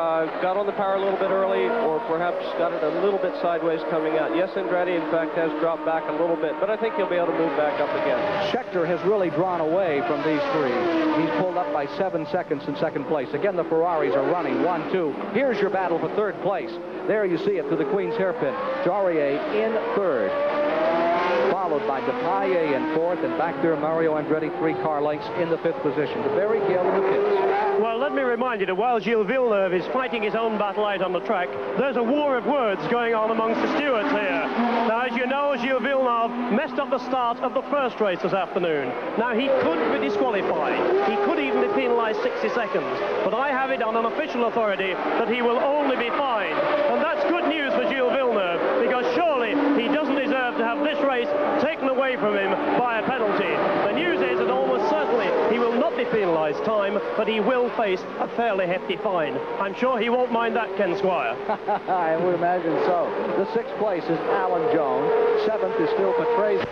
S3: got on the power a little bit early or perhaps got it a little bit sideways coming out. Yes, Andretti, in fact, has dropped back a little bit, but I think he'll be able to move back up again.
S1: Scheckter has really drawn away from these three. He's pulled up by 7 seconds in second place. Again, the Ferraris are running 1-2. Here's your battle for third place. There you see it through the Queen's hairpin. Jarier in third, followed by Depailler in fourth, and back there Mario Andretti 3 car lengths in the 5th position. The very Gale in the pits.
S6: Well, let me remind you that while Gilles Villeneuve is fighting his own battle out on the track, there's a war of words going on amongst the stewards here. Now, as you know, Gilles Villeneuve messed up the start of the first race this afternoon. Now, he could be disqualified. He could even be penalized 60 seconds. But I have it on an official authority that he will only be fined. And that's good news for Gilles Villeneuve, because surely he doesn't deserve to have this race taken away from him by a penalty. The news is that almost certainly he will not be penalized time, but he will face a fairly hefty fine. I'm sure he won't mind that, Ken Squire.
S1: I would imagine so. The 6th place is Alan Jones. 7th is still Patrese.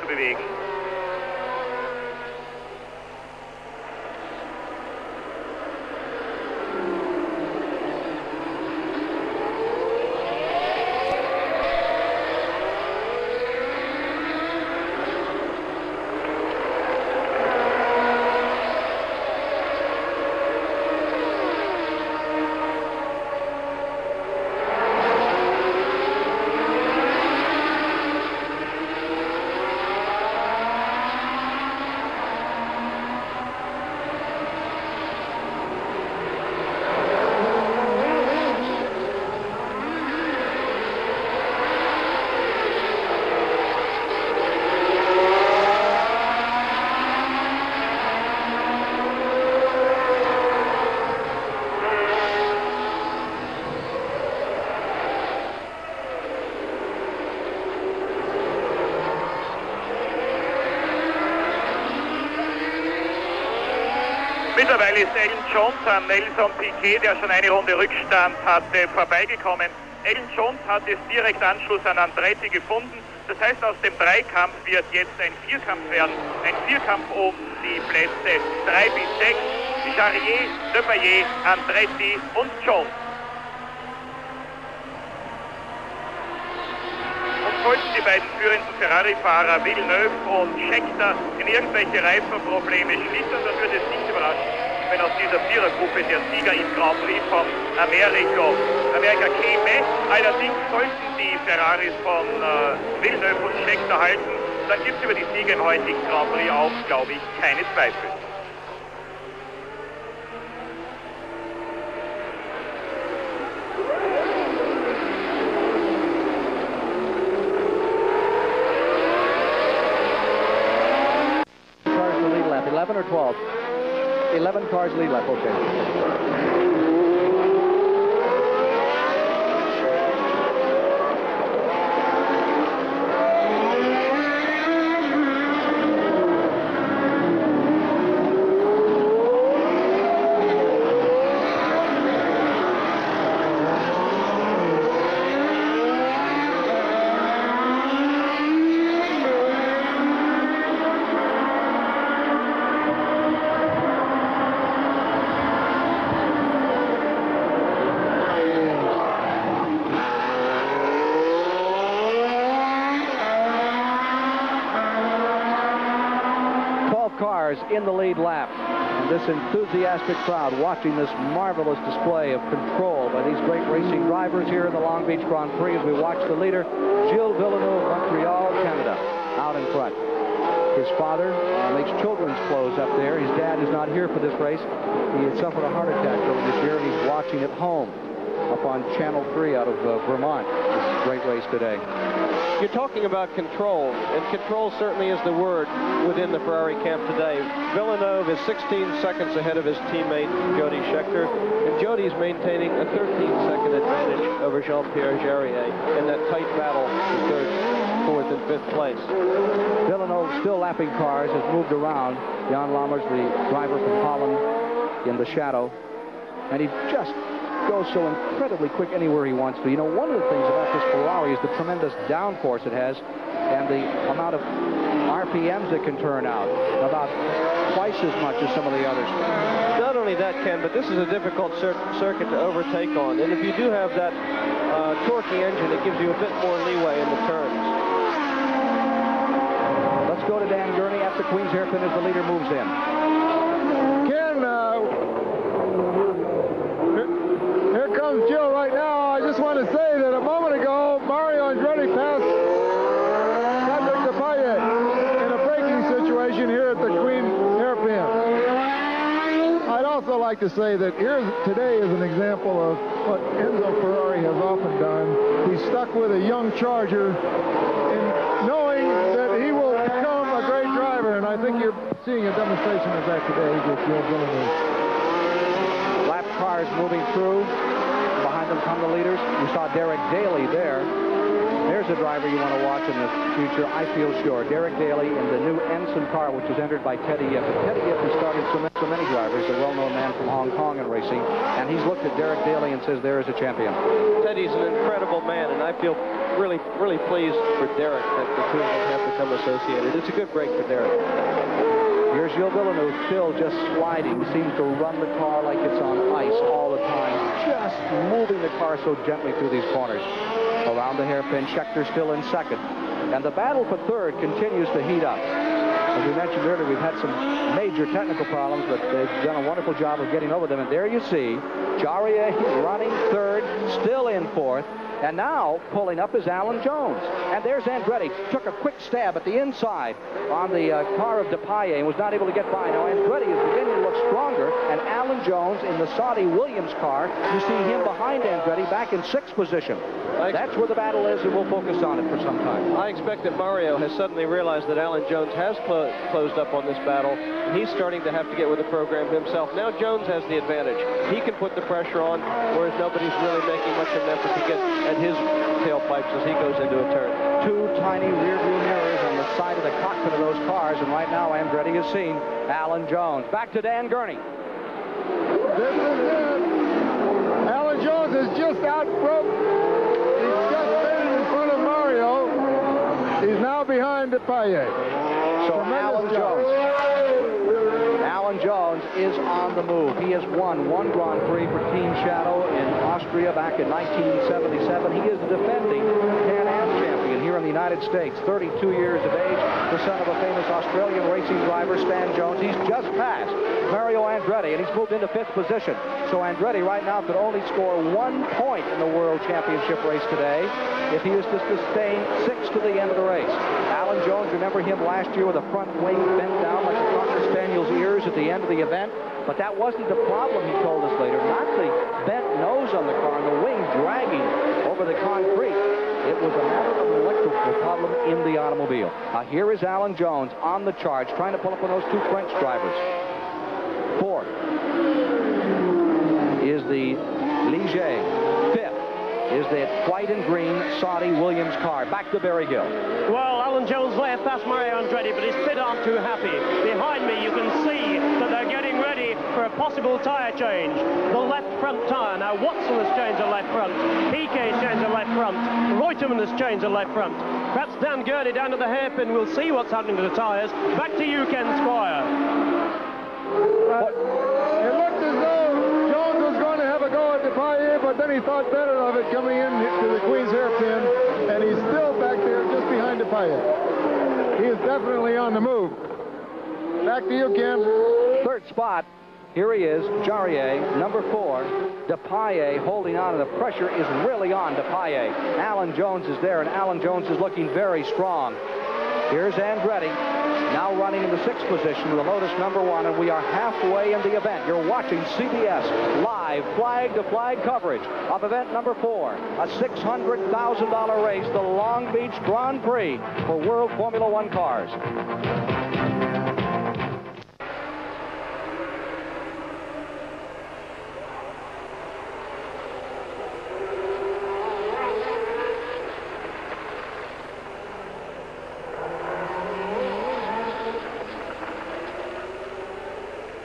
S9: Mittlerweile ist Alan Jones an Nelson Piquet, der schon eine Runde Rückstand hatte, vorbeigekommen. Alan Jones hat es direkt Anschluss an Andretti gefunden. Das heißt, aus dem Dreikampf wird jetzt ein Vierkampf werden. Ein Vierkampf um die Plätze 3 bis 6. Jarier, Depailler, Andretti und Jones. Sollten die beiden führenden Ferrari-Fahrer Villeneuve und Scheckter in irgendwelche Reifenprobleme schlittern, dann würde es nicht überraschen, wenn aus dieser Vierergruppe der Sieger im Grand Prix von Amerika käme. Allerdings sollten die Ferraris von Villeneuve und Scheckter halten, dann gibt es über die Sieger im heutigen Grand Prix auch, glaube ich, keine Zweifel.
S1: Or 12? 11 cars lead lap, okay. In the lead lap. and this enthusiastic crowd watching this marvelous display of control by these great racing drivers here in the Long Beach Grand Prix as we watch the leader, Gilles Villeneuve of Montreal, Canada, out in front. His father makes children's clothes up there. His dad is not here for this race. He had suffered a heart attack earlier this year, and he's watching at home up on Channel 3 out of Vermont. This great race today.
S3: You're talking about control, and control certainly is the word within the Ferrari camp today. Villeneuve is 16 seconds ahead of his teammate, Jody Scheckter, and Jody's maintaining a 13-second advantage over Jean-Pierre Jarier in that tight battle for third, fourth, and fifth place.
S1: Villeneuve, still lapping cars, has moved around. Jan Lammers, the driver from Holland, in the shadow, and he just goes so incredibly quick anywhere he wants to. You know, one of the things about this Ferrari is the tremendous downforce it has and the amount of RPMs it can turn out, about twice as much as some of the others.
S3: Not only that, Ken, but this is a difficult circuit to overtake on, and if you do have that torquey engine, it gives you a bit more leeway in the turns.
S1: Let's go to Dan Gurney at the Queen's Hairpin as the leader moves in.
S2: Ken, here comes Jill right now. I just want to say that a moment ago, Mario Andretti passed Patrick Depailler in a braking situation here at the Queen's Hairpin. I'd also like to say that today is an example of what Enzo Ferrari has often done. He's stuck with a young Charger in knowing that he will become a great driver, and I think you're seeing a demonstration of that today with Gilles Villeneuve.
S1: Lap cars moving through. Behind them come the leaders. We saw Derek Daly there. There's a driver you want to watch in the future, I feel sure. Derek Daly in the new Ensign car, which was entered by Teddy Yip. Teddy Yip has started so many drivers, a well-known man from Hong Kong in racing, and he's looked at Derek Daly and says, there is a champion.
S3: Teddy's an incredible man, and I feel really, really pleased for Derek that the two of them have become associated. It's a good break for Derek.
S1: Here's Gilles Villeneuve still just sliding. Seems to run the car like it's on ice all the time. Just moving the car so gently through these corners. Around the hairpin, Scheckter still in second. And the battle for third continues to heat up. As we mentioned earlier, we've had some major technical problems, but they've done a wonderful job of getting over them. And there you see Jarier running third, still in fourth. And now pulling up is Alan Jones. And there's Andretti. Took a quick stab at the inside on the car of Depailler and was not able to get by. Now Andretti is beginning to look stronger. And Alan Jones in the Saudi Williams car, you see him behind Andretti back in sixth position. That's where the battle is, and we'll focus on it for some time.
S3: I expect that Mario has suddenly realized that Alan Jones has closed up on this battle. And he's starting to have to get with the program himself. Now Jones has the advantage. He can put the pressure on, whereas nobody's really making much of an effort to get at his tailpipes as he goes into a turn.
S1: Two tiny rear-view mirrors on the side of the cockpit of those cars, and right now Andretti has seen Alan Jones. Back to Dan Gurney.
S2: This is it. Alan Jones is just out front. He's just been in front of Mario. He's now behind Depailler.
S1: So Alan Jones is on the move. He has won one Grand Prix for Team Shadow in Austria back in 1977. He is the defending Can-Am champion here in the United States. 32 years of age, the son of a famous Australian racing driver, Stan Jones. He's just passed Mario Andretti, and he's moved into fifth position. So Andretti right now could only score 1 point in the World Championship race today if he is to sustain sixth to the end of the race. Alan Jones, remember him last year with a front wing bent down like a Cocker Spaniel's ears at the end of the event? But that wasn't the problem, he told us later. Not the bent nose on the car and the wing dragging over the concrete. It was a matter of an electrical problem in the automobile. Here is Alan Jones on the charge, trying to pull up on those two French drivers. Fourth is the Ligier. Fifth is the white and green Saudi Williams car. Back to Barry Gill.
S6: Well, Alan Jones left past Mario Andretti, but his pit aren't too happy. Behind me, you can see that they're getting ready for a possible tyre change. The left front tyre. Now, Watson has changed the left front. Piquet has changed the left front. Reutemann has changed the left front. Perhaps Dan Gurney down to the hairpin. We'll see what's happening to the tyres. Back to you, Ken Squire.
S2: It looked as though Jones was going to have a go at Depailler, but then he thought better of it coming in to the Queen's Hairpin, and he's still back there just behind Depailler. He is definitely on the move. Back to you, Ken.
S1: Third spot, here he is, Jarier, number 4. DePaille holding on, and the pressure is really on DePaille. Alan Jones is there, and Alan Jones is looking very strong. Here's Andretti, now running in the 6th position with the Lotus number 1, and we are halfway in the event. You're watching CBS live flag-to-flag coverage of event number 4, a $600,000 race, the Long Beach Grand Prix for World Formula One cars.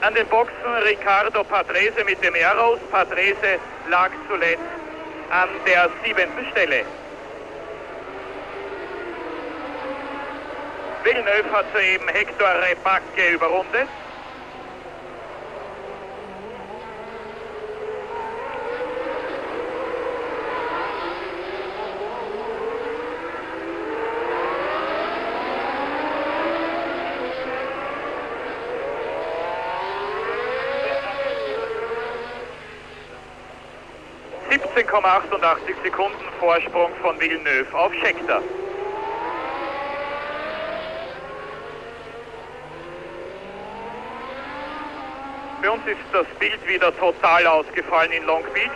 S9: An den Boxen Ricardo Patrese mit dem Aeros. Patrese lag zuletzt an der 7. Stelle. Villeneuve hat soeben Hector Repacque überrundet. Sekunden Vorsprung von Villeneuve auf Scheckter. Für uns ist das Bild wieder total ausgefallen in Long Beach.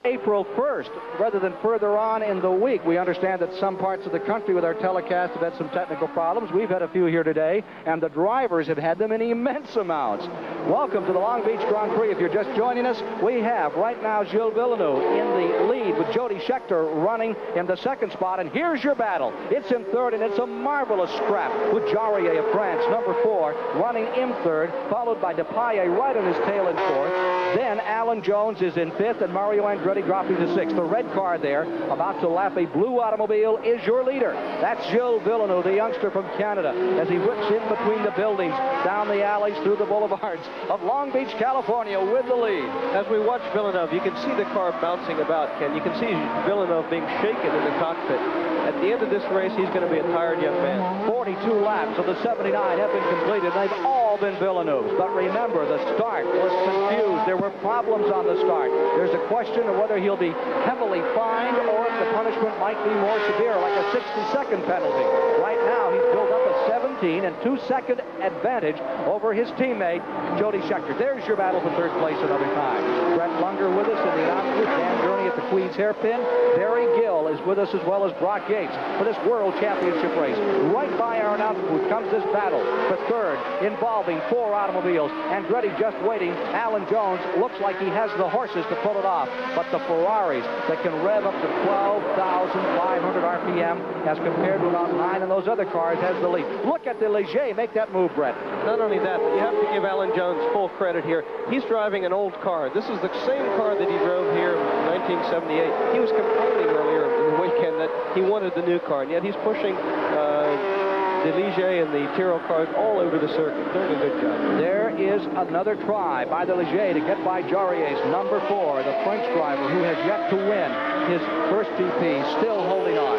S1: April 1st, rather than further on in the week. We understand that some parts of the country with our telecast have had some technical problems. We've had a few here today, and the drivers have had them in immense amounts. Welcome to the Long Beach Grand Prix. If you're just joining us, we have right now Gilles Villeneuve in the lead with Jody Scheckter running in the 2nd spot, and here's your battle. It's in 3rd, and it's a marvelous scrap with Jarier of France, number 4, running in 3rd, followed by DePaille right on his tail in 4th. Then Alan Jones is in 5th, and Mario Andretti dropping to 6th. The red car there, about to lap a blue automobile, is your leader. That's Gilles Villeneuve, the youngster from Canada, as he whips in between the buildings, down the alleys, through the boulevards of Long Beach, California, with the lead.
S3: As we watch Villeneuve, you can see the car bouncing about, Ken. You can see Villeneuve being shaken in the cockpit. At the end of this race, he's going to be a tired young man.
S1: 42 laps of the 79 have been completed. They've all been Villeneuve's. But remember, the start was confused. There were problems on the start. There's a question of whether he'll be heavily fined or if the punishment might be more severe, like a 60-second penalty. Right now, he's built up a 17 and 2-second advantage over his teammate, Jody Scheckter. There's your battle for 3rd place another time. Brett Lunger with us in the outfit. Dan Gurney at the Queen's Hairpin. Barry Gill is with us, as well as Brock Yates, for this World Championship race. Right by our announce booth comes this battle for 3rd, involving 4 automobiles. Andretti just waiting. Alan Jones looks like he has the horses to pull it off, but the Ferraris that can rev up to 12,500 RPM as compared to about 9 in those other cars has the lead. Look at the Ligier make that move, Brett.
S3: Not only that, but you have to give Alan Jones full credit here. He's driving an old car. This is the same car that he drove here in 1978. He was complaining earlier in the weekend that he wanted the new car, and yet he's pushing the Ligier and the Tyrrell cars all over the circuit. Doing a good job.
S1: There is another try by the Ligier to get by Jarier's number 4, the French driver who has yet to win his first GP, still holding on.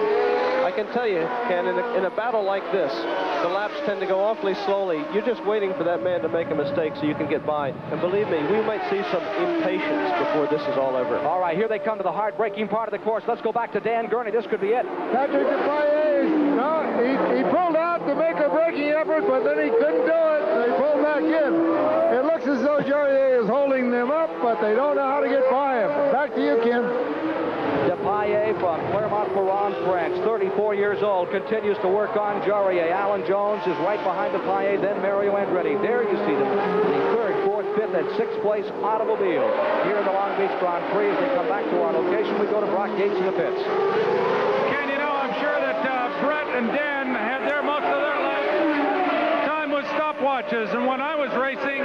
S3: I can tell you, Ken, in a battle like this, the laps tend to go awfully slowly. You're just waiting for that man to make a mistake so you can get by. And believe me, we might see some impatience before this is all over.
S1: All right, here they come to the hard-braking part of the course. Let's go back to Dan Gurney. This could be it.
S2: Patrick DePaille, no, he pulled out to make a braking effort, but then he couldn't do it, so he pulled back in. It looks as though Jarier is holding them up, but they don't know how to get by him. Back to you, Ken.
S1: DePaille from Clermont-Ferrand, France, 34 years old, continues to work on Jarier. Alan Jones is right behind DePaille, then Mario Andretti. There you see them, the 3rd, 4th, 5th, and 6th place automobiles here in the Long Beach Grand Prix. As they come back to our location, we go to Brock Yates in the pits.
S4: Ken, you know, I'm sure that Brett and Dan had most of their time with stopwatches, and when I was racing,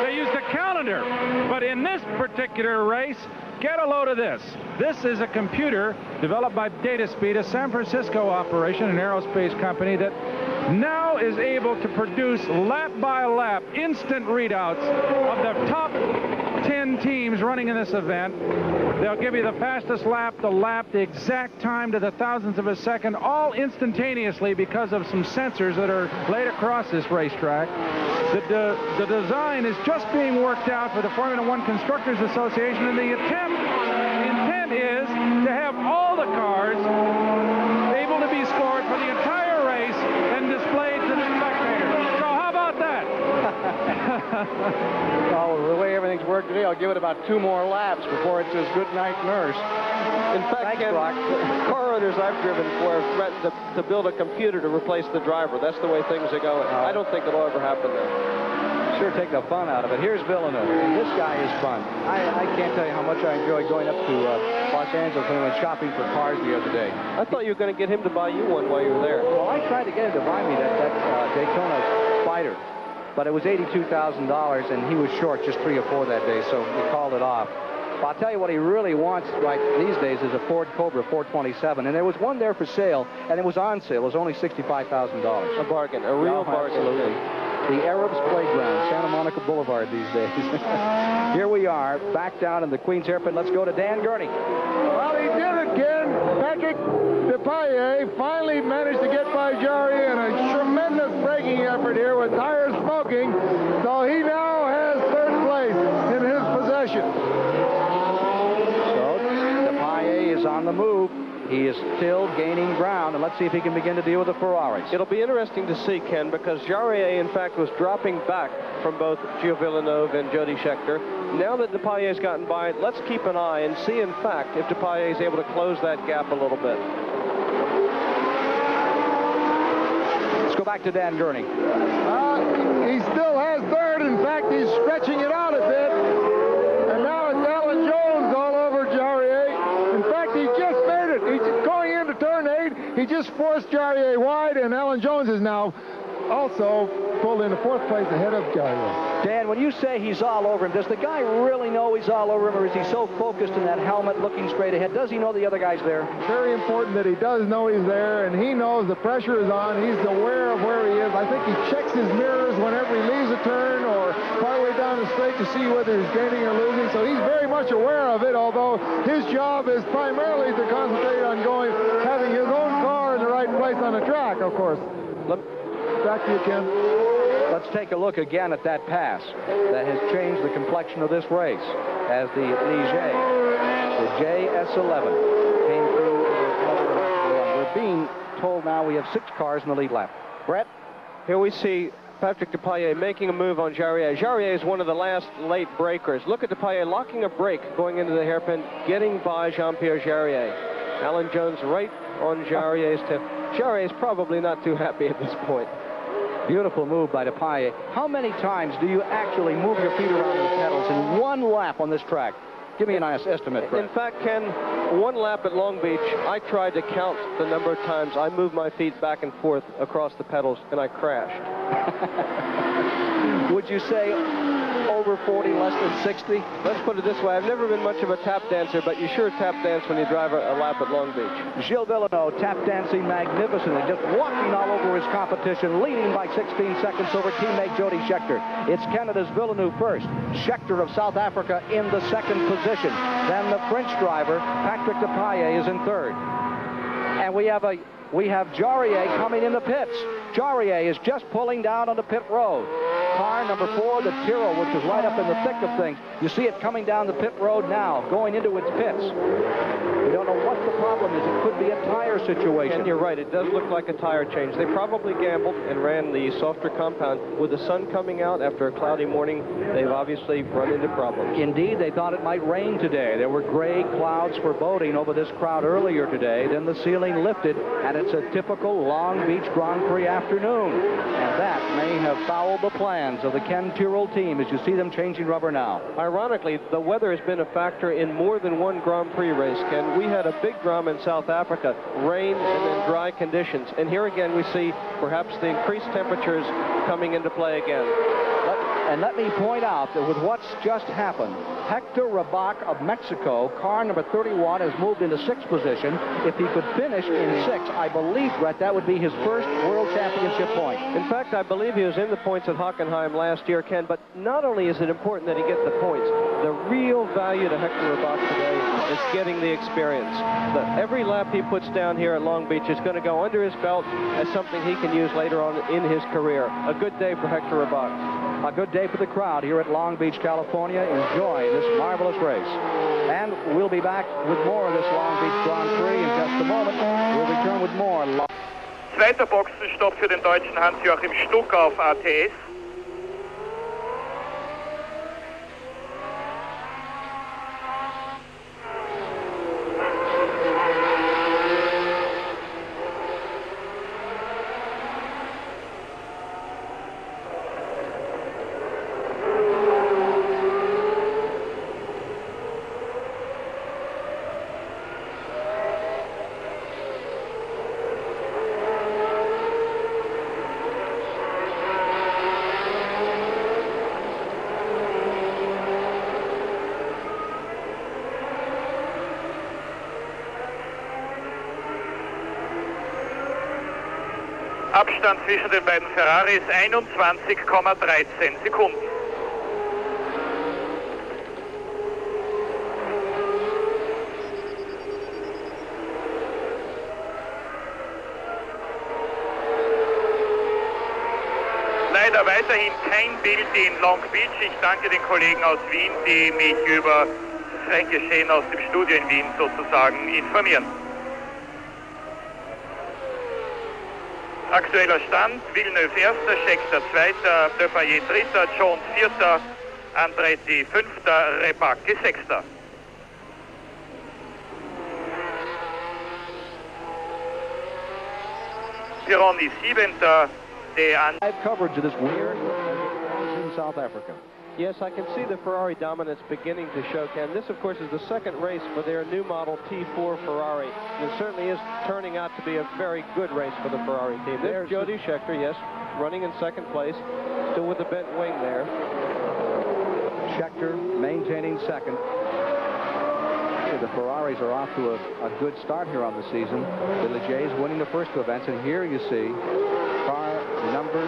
S4: they used a calendar. But in this particular race, get a load of this. This is a computer developed by DataSpeed, a San Francisco operation, an aerospace company that now is able to produce lap by lap instant readouts of the top 10 teams running in this event. They'll give you the fastest lap, the exact time to the thousandth of a second, all instantaneously because of some sensors that are laid across this racetrack. The design is just being worked out for the Formula One Constructors Association, and the intent is to have all the cars able to be scored for the entire race and displayed to the spectators. So how about that?
S10: Well, the way everything's worked today, I'll give it about 2 more laps before it says good night, nurse.
S3: In fact, Ken, car owners I've driven for have threatened to build a computer to replace the driver. That's the way things are going. I don't think it'll ever happen though.
S1: Sure take the fun out of it. Here's Villeneuve. This guy is fun. I can't tell you how much I enjoyed going up to Los Angeles when we went shopping for cars the other day.
S3: I thought you were going to get him to buy you one while you were there.
S1: Well, I tried to get him to buy me that Daytona Spider, but it was $82,000, and he was short just 3 or 4 that day, so we called it off. But I'll tell you what he really wants right these days is a Ford Cobra 427, and there was one there for sale, and it was on sale. It was only $65,000.
S3: A bargain, a real bargain.
S1: Absolutely. The Arabs Playground, Santa Monica Boulevard these days. Here we are, back down in the Queen's Hairpin. Let's go to Dan Gurney.
S2: Well, he did it again. Patrick Depailler finally managed to get by Jari in a tremendous braking effort here with tires smoking. So he now has 3rd place in his possession.
S1: So Depailler is on the move. He is still gaining ground, and let's see if he can begin to deal with the Ferraris.
S3: It'll be interesting to see, Ken, because Jarier, in fact, was dropping back from both Gio Villeneuve and Jody Scheckter. Now that Depailler's gotten by, let's keep an eye and see, in fact, if Depailler is able to close that gap a little bit.
S1: Let's go back to Dan Gurney.
S2: He still has 3rd. In fact, he's stretching it out a bit. And now it's Alan Jones all over Jarier. In fact, he just made it. He's going into turn 8. He just forced Jarier wide, and Alan Jones is now also pulled into 4th place ahead of Jarier.
S1: Dan, when you say he's all over him, does the guy really know he's all over him, or is he so focused in that helmet looking straight ahead? Does he know the other guy's there?
S2: Very important that he does know he's there, and he knows the pressure is on. He's aware of where he is. I think he checks his mirrors whenever he leaves a turn or partway down the straight to see whether he's gaining or losing. So he's very much aware of it, although his job is primarily to concentrate on having his own car in the right place on the track, of course. Back to you, Ken.
S1: Let's take a look again at that pass that has changed the complexion of this race as the Ligier, the JS11, came through. We're being told now we have 6 cars in the lead lap. Brett?
S3: Here we see Patrick Depailler making a move on Jarier. Jarier is one of the last late breakers. Look at Depailler locking a brake going into the hairpin, getting by Jean-Pierre Jarier. Alan Jones right on Jarier's tip. Jarier is probably not too happy at this point.
S1: Beautiful move by Depailler. How many times do you actually move your feet around the pedals in 1 lap on this track? Give me an estimate, Brett.
S3: In fact, Ken, 1 lap at Long Beach, I tried to count the number of times I moved my feet back and forth across the pedals, and I crashed.
S1: Would you say over 40, less than 60?
S3: Let's put it this way. I've never been much of a tap dancer, but you sure tap dance when you drive a lap at Long Beach.
S1: Gilles Villeneuve tap dancing magnificently, just walking all over his competition, leading by 16 seconds over teammate Jody Scheckter. It's Canada's Villeneuve first. Scheckter of South Africa in the 2nd position. Then the French driver, Patrick Depailler, is in 3rd. And we have Jarier coming in the pits. Jarier is just pulling down on the pit road. Car number 4, the Tyrrell, which is right up in the thick of things. You see it coming down the pit road now, going into its pits. We don't know what the problem is. It could be a tire situation.
S3: And you're right, it does look like a tire change. They probably gambled and ran the softer compound. With the sun coming out after a cloudy morning, they've obviously run into problems.
S1: Indeed, they thought it might rain today. There were gray clouds foreboding over this crowd earlier today. Then the ceiling lifted, and it's a typical Long Beach Grand Prix afternoon. And that may have fouled the plans of the Ken Tyrrell team as you see them changing rubber now.
S3: Ironically, the weather has been a factor in more than 1 Grand Prix race, Ken. We had a big drama in South Africa, rain and then dry conditions. And here again we see perhaps the increased temperatures coming into play again.
S1: And let me point out that with what's just happened, Hector Rabac of Mexico, car number 31, has moved into 6th position. If he could finish in 6th, I believe, Brett, that would be his first World Championship point.
S3: In fact, I believe he was in the points at Hockenheim time last year, Ken, but not only is it important that he gets the points, the real value to Hector Rabach today is getting the experience. Every lap he puts down here at Long Beach is going to go under his belt as something he can use later on in his career. A good day for Hector Rabach.
S1: A good day for the crowd here at Long Beach, California, enjoying this marvelous race. And we'll be back with more of this Long Beach Grand Prix in just a moment. We'll return with more.
S9: Zweiter Boxenstopp für den Deutschen Hans-Joachim Stuck auf ATS. Abstand zwischen den beiden Ferraris 21,13 Sekunden. Leider weiterhin kein Bild in Long Beach. Ich danke den Kollegen aus Wien, die mich über das Renngeschehen aus dem Studio in Wien sozusagen informieren. Aktueller Stand, Villeneuve erster, Scheckter zweiter, Depailler dritter, Jones vierter, Andretti fünfter, Rebacke sechster. Pironi siebenter, De An.
S1: Live coverage of this weird in South Africa.
S3: Yes, I can see the Ferrari dominance beginning to show, Ken. This, of course, is the second race for their new model T4 Ferrari. And it certainly is turning out to be a very good race for the Ferrari team. There's Jody Scheckter, yes, running in second place, still with the bent wing there.
S1: Scheckter maintaining second. The Ferraris are off to a good start here on the season. The Legers winning the first two events, and here you see car number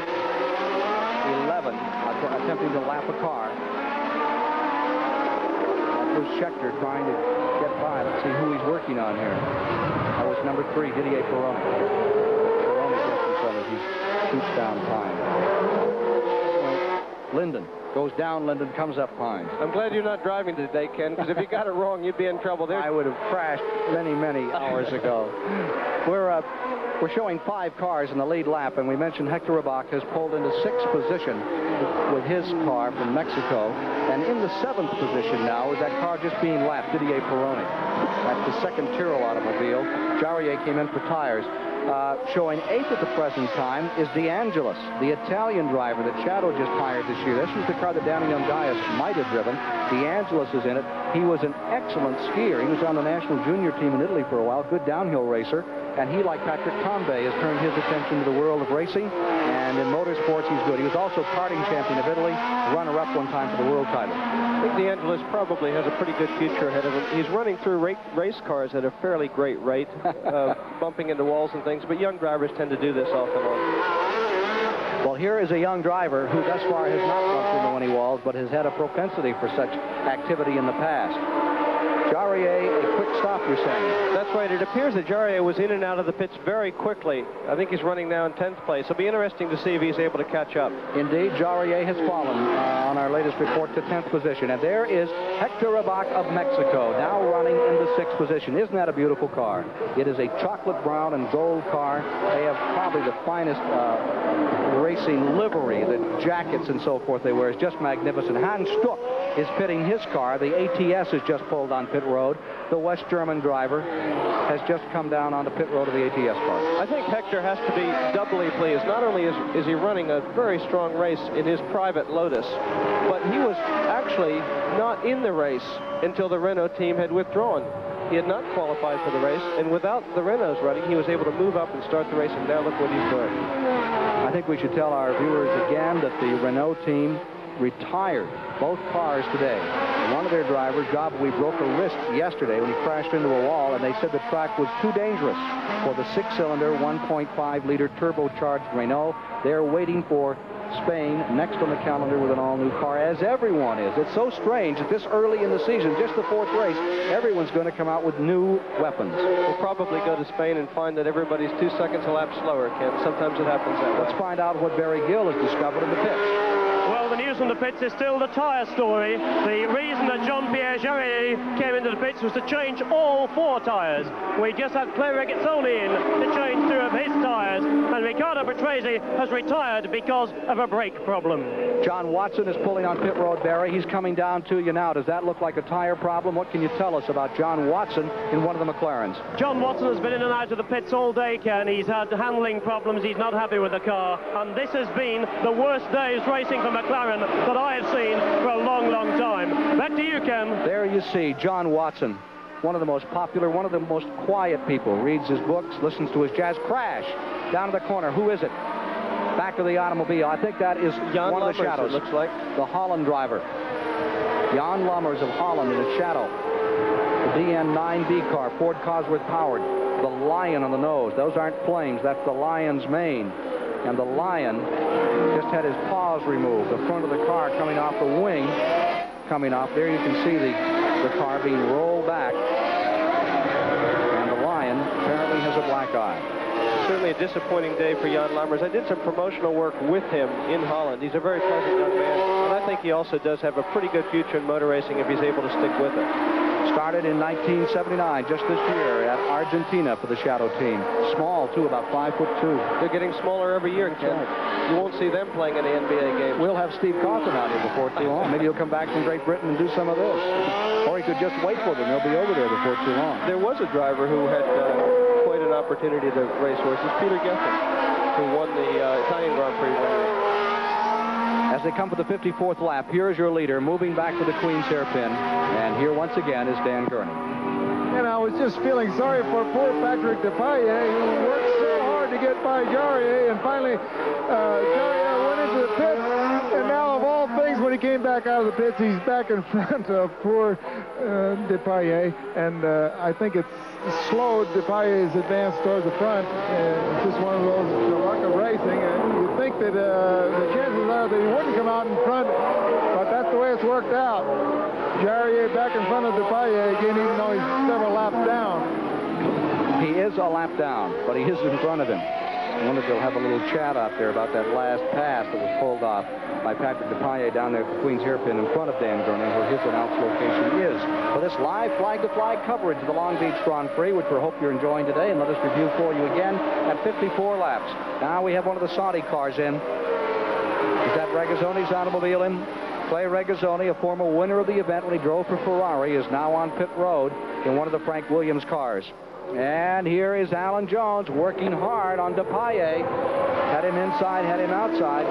S1: 11 attempting to lap a car. That was Scheckter trying to get by. Let's see who he's working on here. That was number 3, Didier Pironi. Pironi gets himself as he shoots down Pine. Linden goes down, Linden comes up Pine.
S3: I'm glad you're not driving today, Ken, because if you got it wrong, you'd be in trouble there.
S1: I would have crashed many, many hours ago. We're showing 5 cars in the lead lap, and we mentioned Hector Rabach has pulled into 6th position with his car from Mexico. And in the 7th position now is that car just being lapped, Didier Pironi. That's the second Tyrrell automobile. Jarier came in for tires. Showing 8th at the present time is De Angelis, the Italian driver that Shadow just hired this year. This was the car that Danny Ungaius might have driven. De Angelis is in it. He was an excellent skier. He was on the national junior team in Italy for a while, good downhill racer. And he, like Patrick Tambay, has turned his attention to the world of racing. And in motorsports, he's good. He was also karting champion of Italy, runner-up one time for the world title.
S3: I think De Angelis probably has a pretty good future ahead of him. He's running through race cars at a fairly great rate, bumping into walls and things, but young drivers tend to do this off and on.
S1: Well, here is a young driver who thus far has not bumped into any walls, but has had a propensity for such activity in the past. Jarier, a quick stop, you're saying?
S3: That's right. It appears that Jarier was in and out of the pits very quickly. I think he's running now in 10th place. It'll be interesting to see if he's able to catch up.
S1: Indeed, Jarier has fallen on our latest report to 10th position. And there is Hector Rabach of Mexico, now running in the 6th position. Isn't that a beautiful car? It is a chocolate brown and gold car. They have probably the finest racing livery, the jackets and so forth they wear is just magnificent. Hans Stuck is pitting his car. The ATS has just pulled on pit road. The West German driver has just come down onto pit road of the ATS car.
S3: I think Hector has to be doubly pleased. Not only is he running a very strong race in his private Lotus, but he was actually not in the race until the Renault team had withdrawn. He had not qualified for the race, and without the Renaults running, he was able to move up and start the race, and now look what he's doing.
S1: I think we should tell our viewers again that the Renault team retired both cars today. One of their drivers, Jabouille, broke a wrist yesterday when he crashed into a wall, and they said the track was too dangerous for the 6-cylinder, 1.5-liter turbocharged Renault. They're waiting for Spain next on the calendar with an all-new car, as everyone is. It's so strange that this early in the season, just the 4th race, everyone's going to come out with new weapons.
S3: We'll probably go to Spain and find that everybody's 2 seconds a lap slower, Ken. Sometimes it happens that way.
S1: Let's find out what Barry Gill has discovered in the pits.
S6: Well, the news from the pits is still the tyre story. The reason that Jean-Pierre Jarier came into the pits was to change all 4 tyres. We just had Clay Regazzoni in to change 2 of his tyres, and Riccardo Patrese has retired because of a brake problem.
S1: John Watson is pulling on pit road, Barry. He's coming down to you now. Does that look like a tire problem? What can you tell us about John Watson in one of the McLarens?
S6: John Watson has been in and out of the pits all day, Ken. He's had handling problems. He's not happy with the car, and this has been the worst day's racing for McLaren that I have seen for a long, long time. Back to you, Ken.
S1: There you see John Watson, one of the most popular, one of the most quiet people. Reads his books, listens to his jazz. Crash down to the corner. Who is it? Back of the automobile. I think that is
S3: Jan
S1: one of the shadows.
S3: It looks like
S1: the Holland driver. Jan Lammers of Holland in the shadow. The DN9B car, Ford Cosworth powered. The Lion on the nose. Those aren't flames. That's the Lion's mane. And the Lion just had his paws removed. The front of the car coming off the wing. Coming off. There you can see the car being rolled back. And the Lion apparently has a black eye.
S3: Certainly a disappointing day for Jan Lammers. I did some promotional work with him in Holland. He's a very pleasant young man, and I think he also does have a pretty good future in motor racing if he's able to stick with it.
S1: Started in 1979, just this year, at Argentina for the Shadow team. Small, too, about 5'2".
S3: They're getting smaller every year, Ken. You won't see them playing in the NBA games.
S1: We'll have Steve Coughlin out here before too long. Maybe he'll come back from Great Britain and do some of this. Or he could just wait for them. He'll be over there before too long.
S3: There was a driver who had quite an opportunity to race horses, Peter Geffen, who won the Italian Grand Prix one year.
S1: As they come for the 54th lap, here is your leader moving back to the Queen's hairpin. And here once again is Dan Gurney.
S2: And I was just feeling sorry for poor Patrick Depailler, who worked so hard to get by Jarier, and finally Jarier went into the pits, and now of all things, when he came back out of the pits, he's back in front of poor Depailler, and I think it's slowed Depailler's advance towards the front. It's just one of those, the luck of racing, and you'd think that the chances are that he wouldn't come out in front, but that's the way it's worked out. Jarier back in front of Depailler again, even though he's several laps down.
S1: He is a lap down, but he is in front of him. I wonder if they'll have a little chat out there about that last pass that was pulled off by Patrick Depailler down there at the Queen's hairpin in front of Dan Gurney, where his announced location is. For this live flag-to-flag coverage of the Long Beach Grand Prix, which we hope you're enjoying today, and let us review for you again at 54 laps. Now we have one of the Saudi cars in. Is that Regazzoni's automobile in? Clay Regazzoni, a former winner of the event when he drove for Ferrari, is now on pit road in one of the Frank Williams cars. And here is Alan Jones working hard on Depailler. Had him inside, had him outside.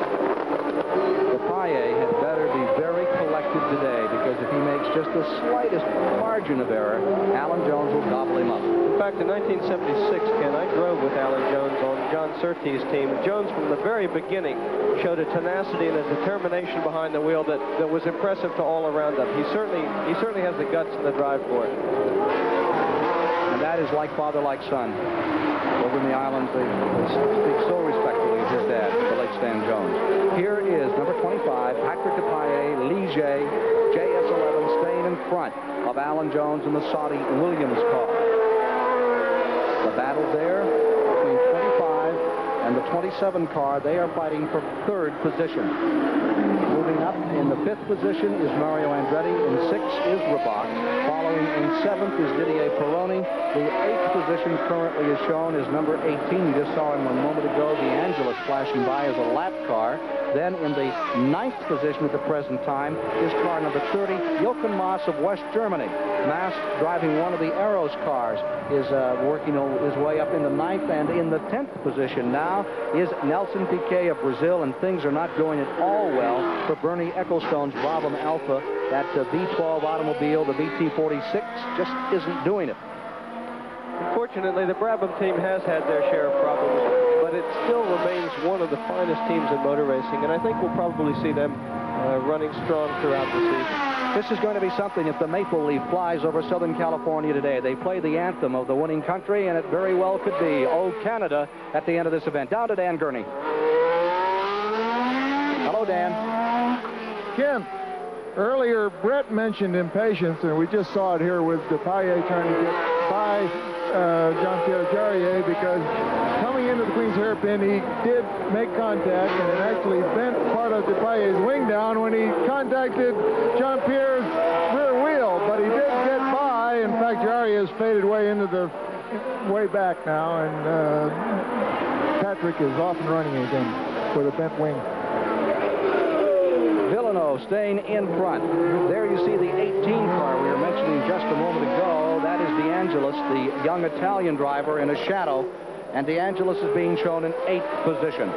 S1: Depailler had better be very collected today, because if he makes just the slightest margin of error, Alan Jones will gobble him up.
S3: In fact, in 1976, Ken, I drove with Alan Jones on John Surtees' team. Jones, from the very beginning, showed a tenacity and a determination behind the wheel that was impressive to all around him. He certainly has the guts and the drive for it.
S1: And that is like father, like son. Over in the islands, they speak so respectfully of his dad, the late Stan Jones. Here is number 25, Patrick Depailler, Ligier, JS11, staying in front of Alan Jones in the Saudi Williams car. The battle there between 25 and the 27 car. They are fighting for third position. Moving up in the 5th position is Mario Andretti. In 6th is Rabach. Following in 7th is Didier Pironi. The 8th position currently is shown as number 18. You just saw him a moment ago. The Angelus flashing by as a lap car. Then in the 9th position at the present time is car number 30, Jochen Maas of West Germany. Maas, driving one of the Arrows cars, is working his way up in the 9th. And in the 10th position now is Nelson Piquet of Brazil. And things are not going at all well for Bernie Ecclestone's Brabham Alpha. That V12 automobile, the VT46, just isn't doing it.
S3: Unfortunately, the Brabham team has had their share of problems, but it still remains one of the finest teams in motor racing, and I think we'll probably see them running strong throughout the season.
S1: This is going to be something if the Maple Leaf flies over Southern California today. They play the anthem of the winning country, and it very well could be "Oh Canada" at the end of this event. Down to Dan Gurney.
S2: Ken, earlier Brett mentioned impatience, and we just saw it here with Depailler trying to get by Jean-Pierre Jarier, because coming into the Queen's Hairpin, he did make contact, and it actually bent part of Depailler's wing down when he contacted Jean-Pierre's rear wheel, but he did get by. In fact, Jarier has faded way into the way back now, and Patrick is off and running again with a bent wing.
S1: Villeneuve staying in front. There you see the 18 car we were mentioning just a moment ago. That is De Angelis, the young Italian driver, in a shadow, and De Angelis is being shown in 8th position.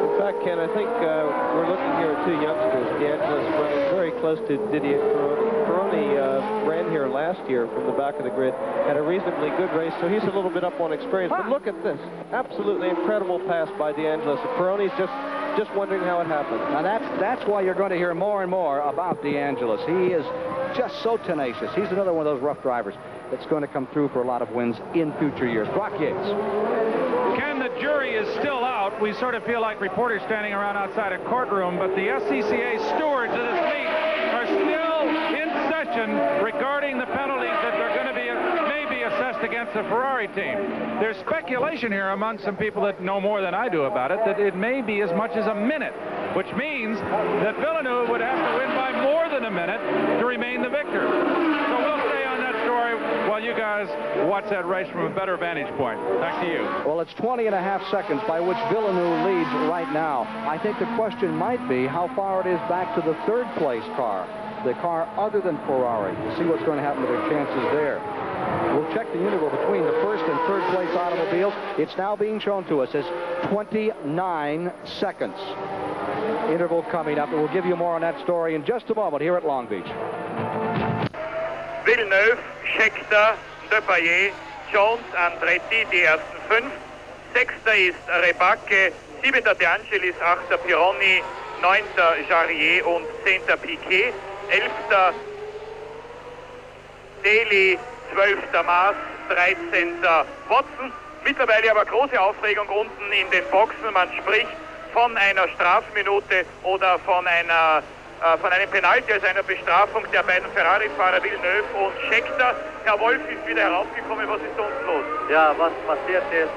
S3: In fact, Ken, I think we're looking here at two youngsters. De Angelis running very close to Didier Pironi. Pironi ran here last year from the back of the grid, had a reasonably good race, so he's a little bit up on experience. But look at this. Absolutely incredible pass by De Angelis. Pironi's just wondering how it happened.
S1: Now that's why you're going to hear more and more about De Angelis. He is just so tenacious. He's another one of those rough drivers that's going to come through for a lot of wins in future years. Brock Yates.
S4: Ken, the jury is still out. We sort of feel like reporters standing around outside a courtroom, but the SCCA stewards of this meet are still in session regarding the penalties that they're going to be maybe assessed against the Ferrari team. There's speculation here among some people that know more than I do about it that it may be as much as a minute, which means that Villeneuve would have to win by more than a minute to remain the victor. So we'll stay on that story while you guys watch that race from a better vantage point. Back to you.
S1: Well, it's 20.5 seconds by which Villeneuve leads right now. I think the question might be how far it is back to the third place car, the car other than Ferrari. We'll see what's going to happen to their chances there. We'll check the interval between the first and third place automobiles. It's now being shown to us as 29 seconds. Interval coming up, and we'll give you more on that story in just a moment here at Long Beach.
S9: Villeneuve, Scheckter, Depailler, Jones, Andretti, die ersten 5. 6. ist Rebacke, 7. De Angelis, 8. Pironi, 9. Jarier und 10. Piquet, 11. Daly, 12. Maas, 13. Watson. Mittlerweile aber große Aufregung unten in den Boxen. Man spricht von einer Strafminute oder von einem Penalty, also einer Bestrafung der beiden Ferrari-Fahrer Villeneuve und Scheckter. Herr Wolf ist wieder heraufgekommen. Was ist sonst los?
S11: Ja, was passiert ist,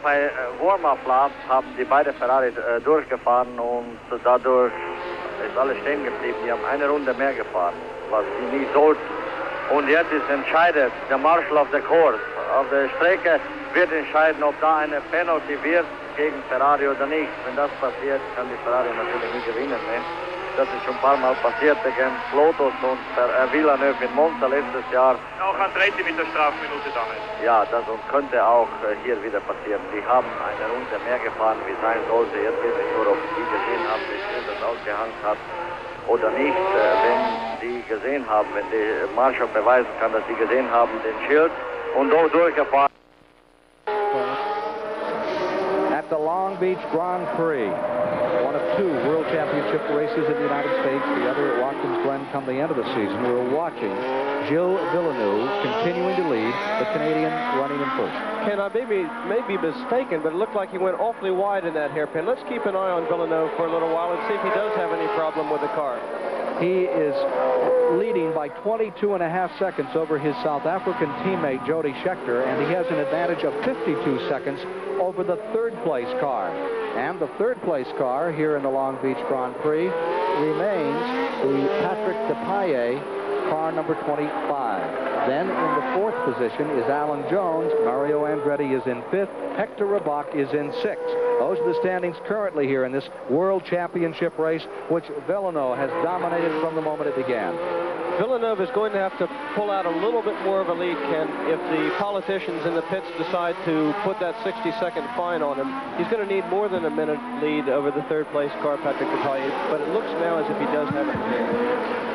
S11: bei Warm-Up-Lap haben die beiden Ferrari durchgefahren und dadurch ist alles stehen geblieben. Die haben eine Runde mehr gefahren, was sie nie sollten. Und jetzt ist entscheidet der Marshal of the Course. Auf der Strecke wird entscheiden, ob da eine Penalty wird gegen Ferrari oder nicht. Wenn das passiert, kann die Ferrari natürlich nie gewinnen. Ne? Das ist schon ein paar Mal passiert gegen Lotus und Villeneuve in Monza letztes Jahr.
S9: Auch Andretti mit der Strafminute damals.
S11: Ja, das könnte auch hier wieder passieren. Die haben eine Runde mehr gefahren, wie sein sollte. Jetzt weiß ich nur, ob die gesehen haben, wie schön das ausgehangen hat oder nicht. Wenn die gesehen haben, wenn die Marshal beweisen kann, dass die gesehen haben, den Schild und dort durchgefahren.
S1: At the Long Beach Grand Prix, one of 2 World Championship races in the United States, the other at Watkins Glen come the end of the season. We're watching Gilles Villeneuve continuing to lead, the Canadian running in first.
S3: Ken, I may be mistaken, but it looked like he went awfully wide in that hairpin. Let's keep an eye on Villeneuve for a little while and see if he does have any problem with the car.
S1: He is leading by 22.5 seconds over his South African teammate, Jody Scheckter, and he has an advantage of 52 seconds over the third place car. And the third place car here in the Long Beach Grand Prix remains the Patrick Depailler car number 25. Then in the 4th position is Alan Jones. Mario Andretti is in 5th. Hector Rabach is in 6th. Those are the standings currently here in this World Championship race, which Villeneuve has dominated from the moment it began.
S3: Villeneuve is going to have to pull out a little bit more of a lead, Ken, if the politicians in the pits decide to put that 60-second fine on him. He's going to need more than a minute lead over the third place car, Patrick Depailler, but it looks now as if he does have it in hand.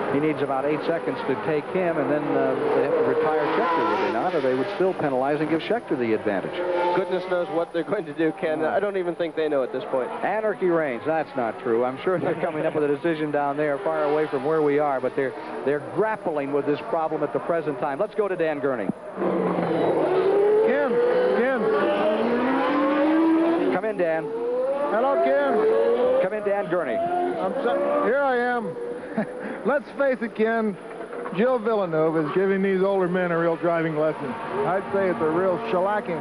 S1: He needs about 8 seconds to take him, and then they have to retire Scheckter, would they not? Or they would still penalize and give Scheckter the advantage.
S3: Goodness knows what they're going to do, Ken. I don't even think they know at this point.
S1: Anarchy reigns. That's not true. I'm sure they're coming up with a decision down there far away from where we are, but they're grappling with this problem at the present time. Let's go to Dan Gurney.
S2: Ken.
S1: Come in, Dan.
S2: Hello, Ken.
S1: Come in, Dan Gurney.
S2: Here I am. Let's face it, Ken. Gilles Villeneuve is giving these older men a real driving lesson. I'd say it's a real shellacking.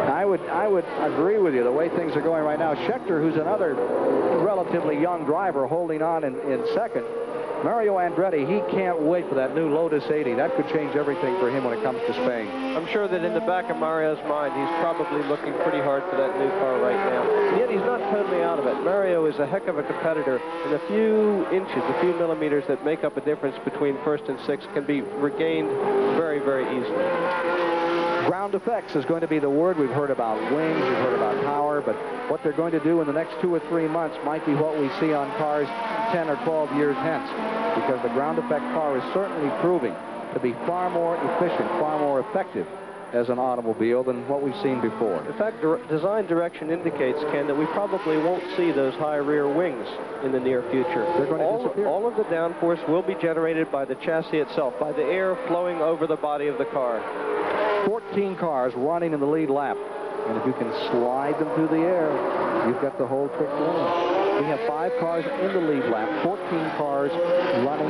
S1: I would agree with you the way things are going right now. Schechter, who's another relatively young driver, holding on in second. Mario Andretti, he can't wait for that new Lotus 80. That could change everything for him when it comes to Spain.
S3: I'm sure that in the back of Mario's mind, he's probably looking pretty hard for that new car right now. And yet he's not totally out of it. Mario is a heck of a competitor, and a few inches, a few millimeters that make up a difference between first and sixth can be regained very, very easily.
S1: Ground effects is going to be the word. We've heard about wings, we've heard about power, but what they're going to do in the next 2 or 3 months might be what we see on cars 10 or 12 years hence, because the ground effect car is certainly proving to be far more efficient, far more effective as an automobile than what we've seen before.
S3: In fact, design direction indicates, Ken, that we probably won't see those high rear wings in the near future.
S1: They're going to disappear.
S3: All of the downforce will be generated by the chassis itself, by the air flowing over the body of the car.
S1: 14 cars running in the lead lap, and if you can slide them through the air, you've got the whole trick going. We have 5 cars in the lead lap, 14 cars running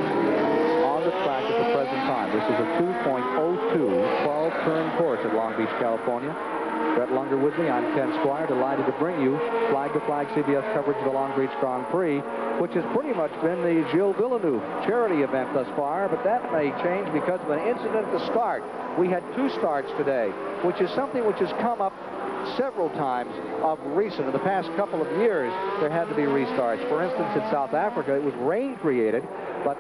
S1: on the track at the present time. This is a 2.02 12-turn course at Long Beach, California. Brett Lunger with me. I'm Ken Squire, delighted to bring you flag-to-flag CBS coverage of the Long Beach Grand Prix, which has pretty much been the Gilles Villeneuve charity event thus far, but that may change because of an incident at the start. We had 2 starts today, which is something which has come up several times of recent. In the past couple of years, there had to be restarts. For instance, in South Africa, it was rain created, but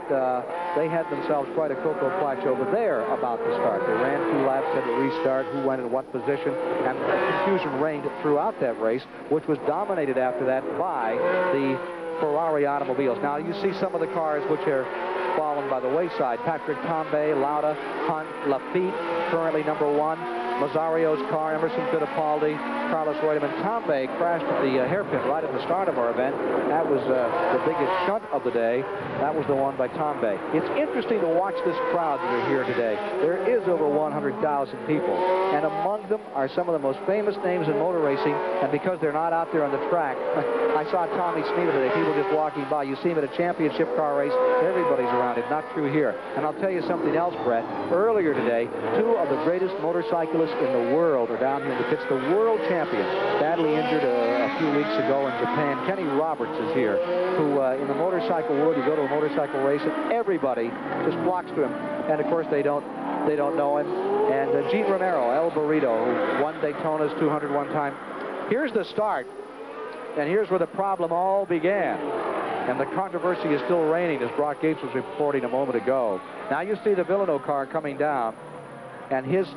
S1: they had themselves quite a cocoa flash over there about the start. They ran 2 laps, had to restart, who went in what position, and confusion reigned throughout that race, which was dominated after that by the Ferrari automobiles. Now, you see some of the cars which are fallen by the wayside. Patrick Tambay, Lauda, Hunt, Lafitte, currently number 1. Mazzario's car, Emerson Fittipaldi, Carlos Reutemann. Tambay crashed at the hairpin right at the start of our event. That was the biggest shunt of the day. That was the one by Tambay. It's interesting to watch this crowd that are here today. There is over 100,000 people, and among them are some of the most famous names in motor racing, and because they're not out there on the track, I saw Tommy Sneeder today, people just walking by. You see him at a championship car race, everybody's around it. Not true here. And I'll tell you something else, Brett. Earlier today, 2 of the greatest motorcyclists in the world are down here in the pits. The world champion, badly injured a few weeks ago in Japan, Kenny Roberts is here, who in the motorcycle world, you go to a motorcycle race and everybody just flocks to him. And of course they don't know him. And Gene Romero, El Burrito, who won Daytona's 201 time. Here's the start, and here's where the problem all began. And the controversy is still reigning, as Brock Gates was reporting a moment ago. Now you see the Villeneuve car coming down, and his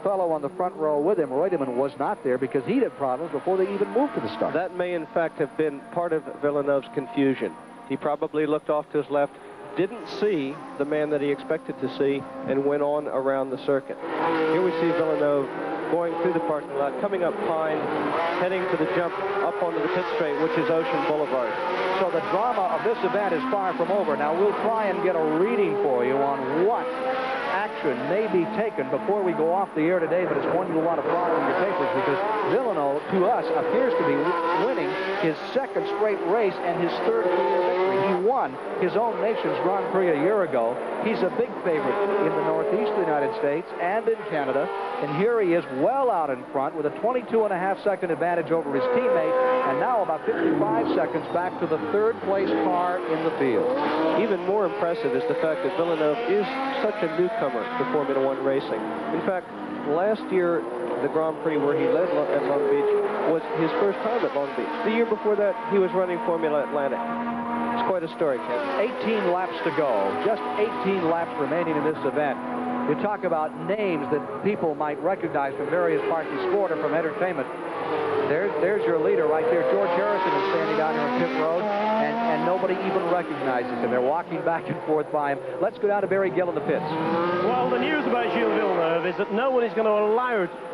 S1: fellow on the front row with him, Reutemann, was not there because he had problems before they even moved to the start.
S3: That may, in fact, have been part of Villeneuve's confusion. He probably looked off to his left, didn't see the man that he expected to see, and went on around the circuit. Here we see Villeneuve going through the parking lot, coming up Pine, heading to the jump up onto the pit straight, which is Ocean Boulevard.
S1: So the drama of this event is far from over. Now we'll try and get a reading for you on what action may be taken before we go off the air today, but it's one you'll want to follow in your papers, because Villeneuve, to us, appears to be winning his 2nd straight race and his 3rd career victory. He won his own nation's Grand Prix a year ago. He's a big favorite in the Northeast of the United States and in Canada, and here he is well out in front with a 22.5-second advantage over his teammate, and now about 55 seconds back to the 3rd place car in the field.
S3: Even more impressive is the fact that Villeneuve is such a newcomer to Formula One racing. In fact, last year, the Grand Prix where he led at Long Beach was his first time at Long Beach. The year before that, he was running Formula Atlantic. It's quite a story, Ken.
S1: 18 laps to go. Just 18 laps remaining in this event. You talk about names that people might recognize from various parts of sport or from entertainment. There's your leader right there. George Harrison is standing down here on pit road, and nobody even recognizes him. They're walking back and forth by him. Let's go down to Barry Gill in the pits.
S6: Well, the news about Gilles Villeneuve is that no one is going to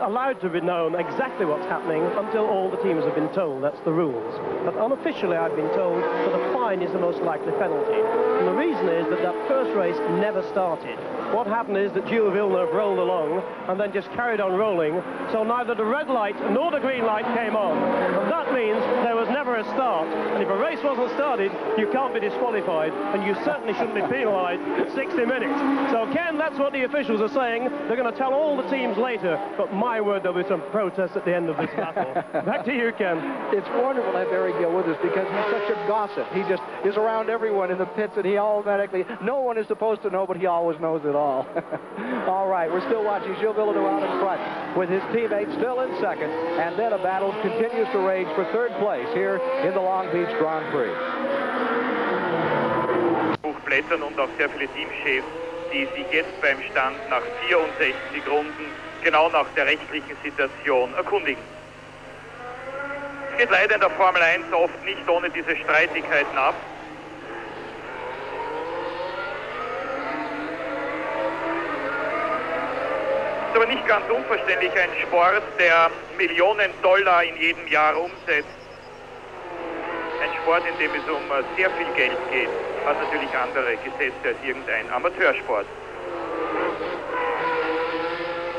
S6: allowed to be known exactly what's happening until all the teams have been told. That's the rules. But unofficially, I've been told that a fine is the most likely penalty. And the reason is that first race never started. What happened is that Gilles Villeneuve rolled along and then just carried on rolling, so neither the red light nor the green light came came on. And that means there was never a start. And if a race wasn't started, you can't be disqualified, and you certainly shouldn't be penalised 60 minutes. So, Ken, that's what the officials are saying. They're going to tell all the teams later, but my word, there'll be some protests at the end of this battle. Back to you, Ken.
S3: It's wonderful to have Barry Gill with us because he's such a gossip. He just is around everyone in the pits, and he automatically, no one is supposed to know, but he always knows it all. All right, we're still watching Gilles Villeneuve out in front with his teammate still in second, and then a battle continues to rage for third place here in the Long Beach Grand Prix.
S9: Hochblättern und auch sehr viele Teamchefs, die sich jetzt beim Stand nach 64 Runden genau nach der rechtlichen Situation erkundigen. Es geht leider in der Formel 1 oft nicht ohne diese Streitigkeiten ab. Es ist aber nicht ganz unverständlich, ein Sport, der Millionen Dollar in jedem Jahr umsetzt. Ein Sport, in dem es um sehr viel Geld geht, hat natürlich andere Gesetze als irgendein Amateursport.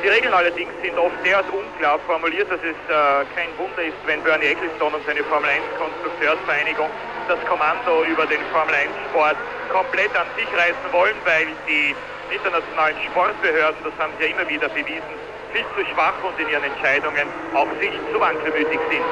S9: Die Regeln allerdings sind oft derart unklar formuliert, dass es kein Wunder ist, wenn Bernie Ecclestone und seine Formel 1 Konstrukteursvereinigung das Kommando über den Formel 1 Sport komplett an sich reißen wollen, weil die internationalen Sportbehörden, das haben sie ja immer wieder bewiesen, viel zu schwach und in ihren Entscheidungen auch viel zu wankelmütig sind.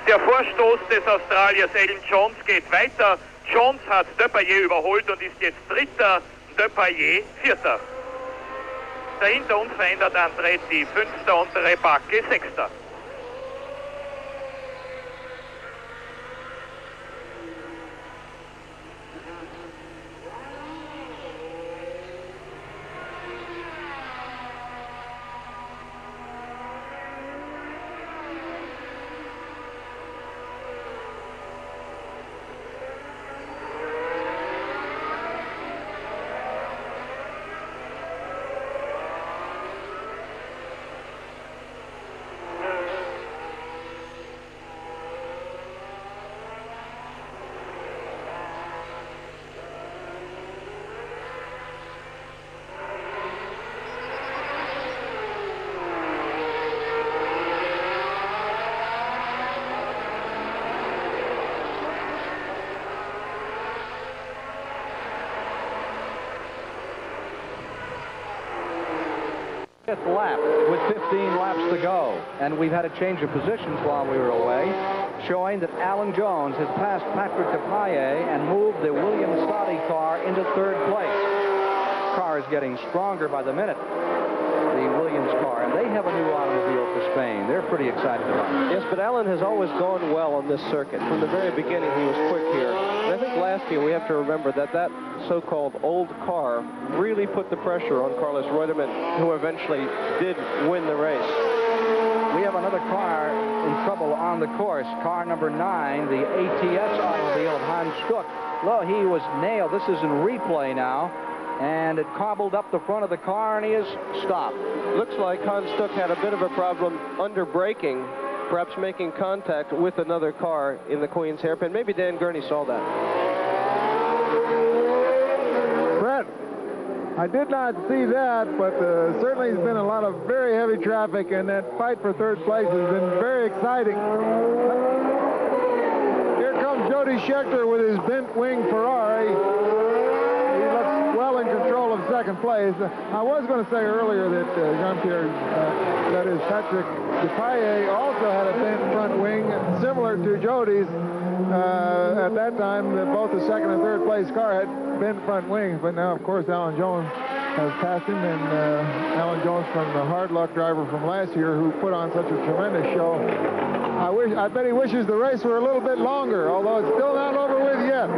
S9: Der Vorstoß des Australiers Alan Jones geht weiter. Jones hat Depailler überholt und ist jetzt Dritter, Depailler Vierter. Dahinter unverändert Andretti Fünfter und Rebacke Sechster.
S1: Fifth lap with 15 laps to go, and we've had a change of positions while we were away, showing that Alan Jones has passed Patrick Depailler and moved the Williams-Stoddy car into third place. The car is getting stronger by the minute, the Williams car, and they have a new automobile for Spain. They're pretty excited about it.
S3: Yes, but Alan has always gone well on this circuit. From the very beginning, he was quick here. And I think last year we have to remember that that so-called old car really put the pressure on Carlos Reutemann, who eventually did win the race.
S1: We have another car in trouble on the course. Car number 9, the ATS automobile of Hans Stuck. Look, he was nailed. This is in replay now. And it cobbled up the front of the car, and he is stopped.
S3: Looks like Hans Stuck had a bit of a problem under braking, perhaps making contact with another car in the Queen's hairpin. Maybe Dan Gurney saw that.
S2: Brett, I did not see that, but certainly there's been a lot of very heavy traffic, and that fight for third place has been very exciting. Here comes Jody Scheckter with his bent wing Ferrari. He looks well in control of second place. I was going to say earlier that Jean-Pierre, that is Patrick Depailler, also had a bent front wing similar to Jody's. At that time, both the second and third place car had bent front wings, but now, of course, Alan Jones has passed him, and Alan Jones from the hard luck driver from last year who put on such a tremendous show. I bet he wishes the race were a little bit longer, although it's still not over with yet.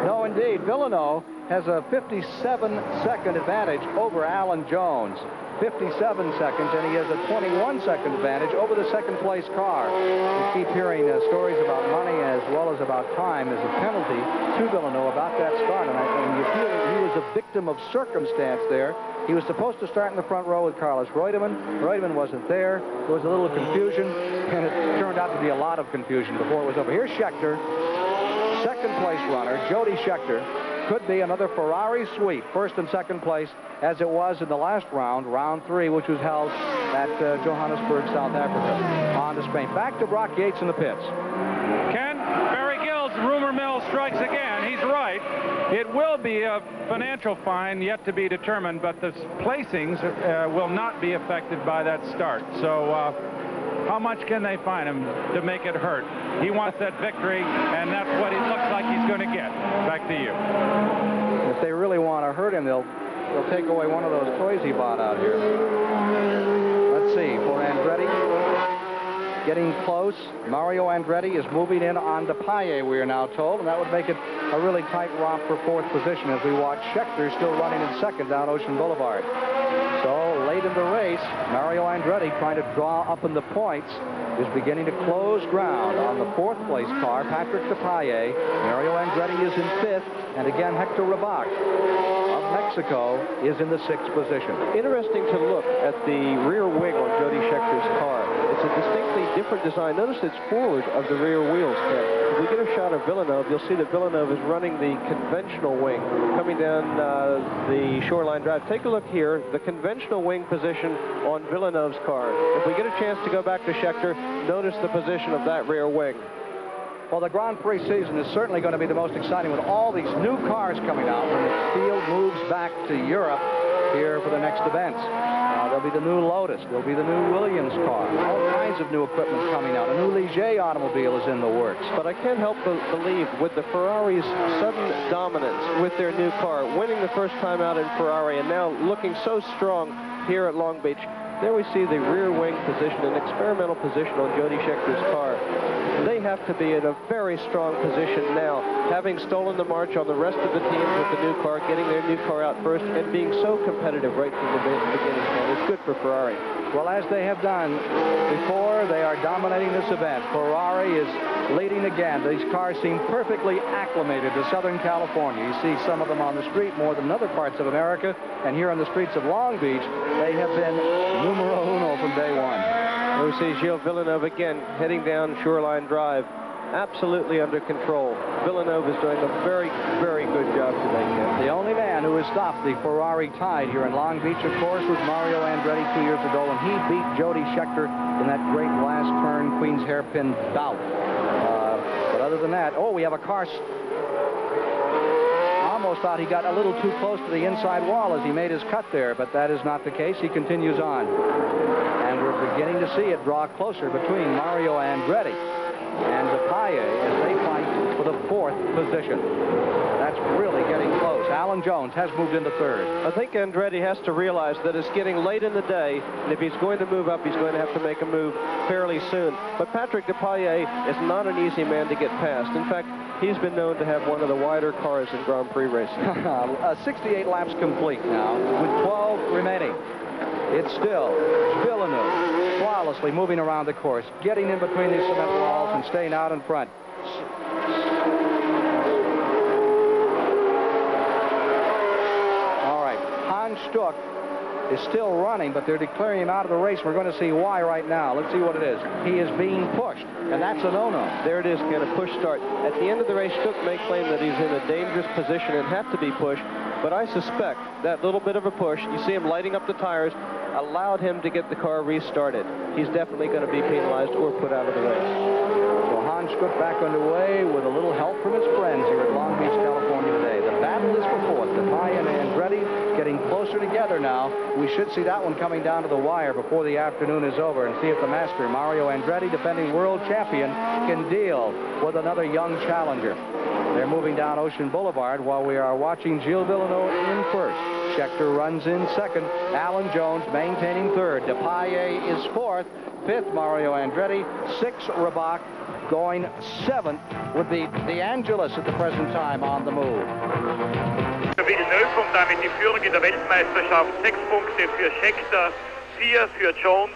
S1: No, indeed. Villeneuve has a 57-second advantage over Alan Jones. 57 seconds, and he has a 21-second advantage over the second-place car. We keep hearing stories about money as well as about time as a penalty to Villeneuve about that start, and you feel he was a victim of circumstance there. He was supposed to start in the front row with Carlos Reutemann. Reutemann wasn't there. There was a little confusion, and it turned out to be a lot of confusion before it was over. Here's Scheckter. second place runner, Jody Scheckter, could be another Ferrari sweep, first and second place, as it was in the last round, round 3, which was held at Johannesburg, South Africa. On to Spain. Back to Brock Yates in the pits.
S4: Ken, Barry Gill's rumor mill strikes again. He's right. It will be a financial fine yet to be determined, but the placings will not be affected by that start. So how much can they fine him to make it hurt? He wants that victory, and that's what it looks like he's going to get. Back to you.
S1: If they really want to hurt him, they'll take away one of those toys he bought out here. Let's see, for Andretti, getting close. Mario Andretti is moving in on DePaille, we are now told, and that would make it a really tight romp for fourth position as we watch Scheckter still running in second down Ocean Boulevard. So late in the race, Mario Andretti, trying to draw up in the points, is beginning to close ground on the fourth place car, Patrick DePaille. Mario Andretti is in fifth, and again Hector Rabach of Mexico is in the sixth position.
S3: Interesting to look at the rear wing on Jody Scheckter's car. It's a distinctly different design. Notice it's forward of the rear wheels, Ken. If we get a shot of Villeneuve, you'll see that Villeneuve is running the conventional wing coming down the Shoreline Drive. Take a look here, the conventional wing position on Villeneuve's car. If we get a chance to go back to Scheckter, notice the position of that rear wing.
S1: Well, the Grand Prix season is certainly going to be the most exciting with all these new cars coming out when the field moves back to Europe here for the next events. There'll be the new Lotus. There'll be the new Williams car. All kinds of new equipment coming out. A new Ligier automobile is in the works.
S3: But I can't help but believe with the Ferrari's sudden dominance with their new car, winning the first time out in Ferrari and now looking so strong here at Long Beach, there we see the rear wing position, an experimental position on Jody Scheckter's car. They have to be in a very strong position now, having stolen the march on the rest of the teams with the new car, getting their new car out first, and being so competitive right from the beginning. And it's good for Ferrari.
S1: Well, as they have done before, they are dominating this event. Ferrari is leading again. These cars seem perfectly acclimated to Southern California. You see some of them on the street more than other parts of America, and here on the streets of Long Beach, they have been numero uno from day one.
S3: We see Gilles Villeneuve again heading down Shoreline Drive, absolutely under control. Villeneuve is doing a very, very good job today, Ken.
S1: The only man who has stopped the Ferrari tide here in Long Beach, of course, was Mario Andretti 2 years ago when he beat Jody Scheckter in that great last turn Queen's hairpin bout. But other than that, we have a car. Almost thought he got a little too close to the inside wall as he made his cut there, but that is not the case. He continues on. And we're beginning to see it draw closer between Mario Andretti and DePaille as they fight for the fourth position. That's really getting close. Alan Jones has moved into third.
S3: I think Andretti has to realize that it's getting late in the day, and if he's going to move up, he's going to have to make a move fairly soon. But Patrick DePaille is not an easy man to get past. In fact, he's been known to have one of the wider cars in Grand Prix racing.
S1: 68 laps complete now, with 12 remaining. It's still Villeneuve flawlessly moving around the course, getting in between these cement walls and staying out in front. All right, Hans Stuck is still running, but they're declaring him out of the race. We're going to see why right now. Let's see what it is. He is being pushed, and that's a no-no.
S3: There it is, Ken, a push start. At the end of the race, Stuck may claim that he's in a dangerous position and have to be pushed, but I suspect that little bit of a push, you see him lighting up the tires, allowed him to get the car restarted. He's definitely going to be penalized or put out of the race.
S1: So Hans Stuck back underway with a little help from his friends here at Long Beach, California today. The battle is for fourth. DePaille and Andretti getting closer together now. We should see that one coming down to the wire before the afternoon is over and see if the master, Mario Andretti, defending world champion, can deal with another young challenger. They're moving down Ocean Boulevard while we are watching Gilles Villeneuve in first. Scheckter runs in second. Alan Jones maintaining third. DePaille is fourth. Fifth, Mario Andretti. Sixth, Rabach. Going seventh would be De Angelis at the present time on the move.
S9: Villeneuve und damit die Führung in der Weltmeisterschaft. 6 Punkte für Scheckter, 4 für Jones,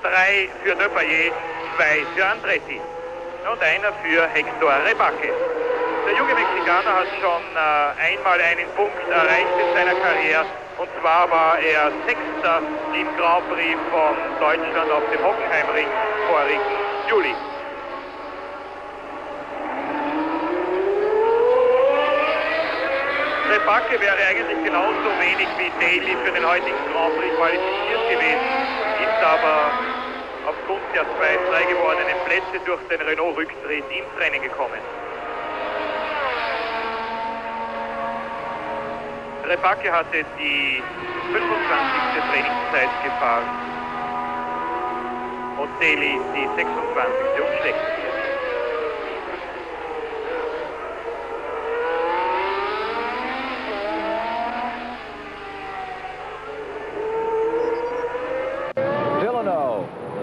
S9: 3 für DePaille, 2 für Andretti und 1 für Hector Rebaque. Der junge Mexikaner hat schon einmal einen Punkt erreicht in seiner Karriere, und zwar war er 6. im Grand Prix von Deutschland auf dem Hockenheimring vorigen Juli. Rebacke wäre eigentlich genauso wenig wie Daly für den heutigen Grand Prix qualifiziert gewesen, ist aber aufgrund der 2 frei gewordenen Plätze durch den Renault-Rücktritt ins Rennen gekommen. Rebacke hatte die 25. Trainingszeit gefahren und Daly die 26. und schlechteste.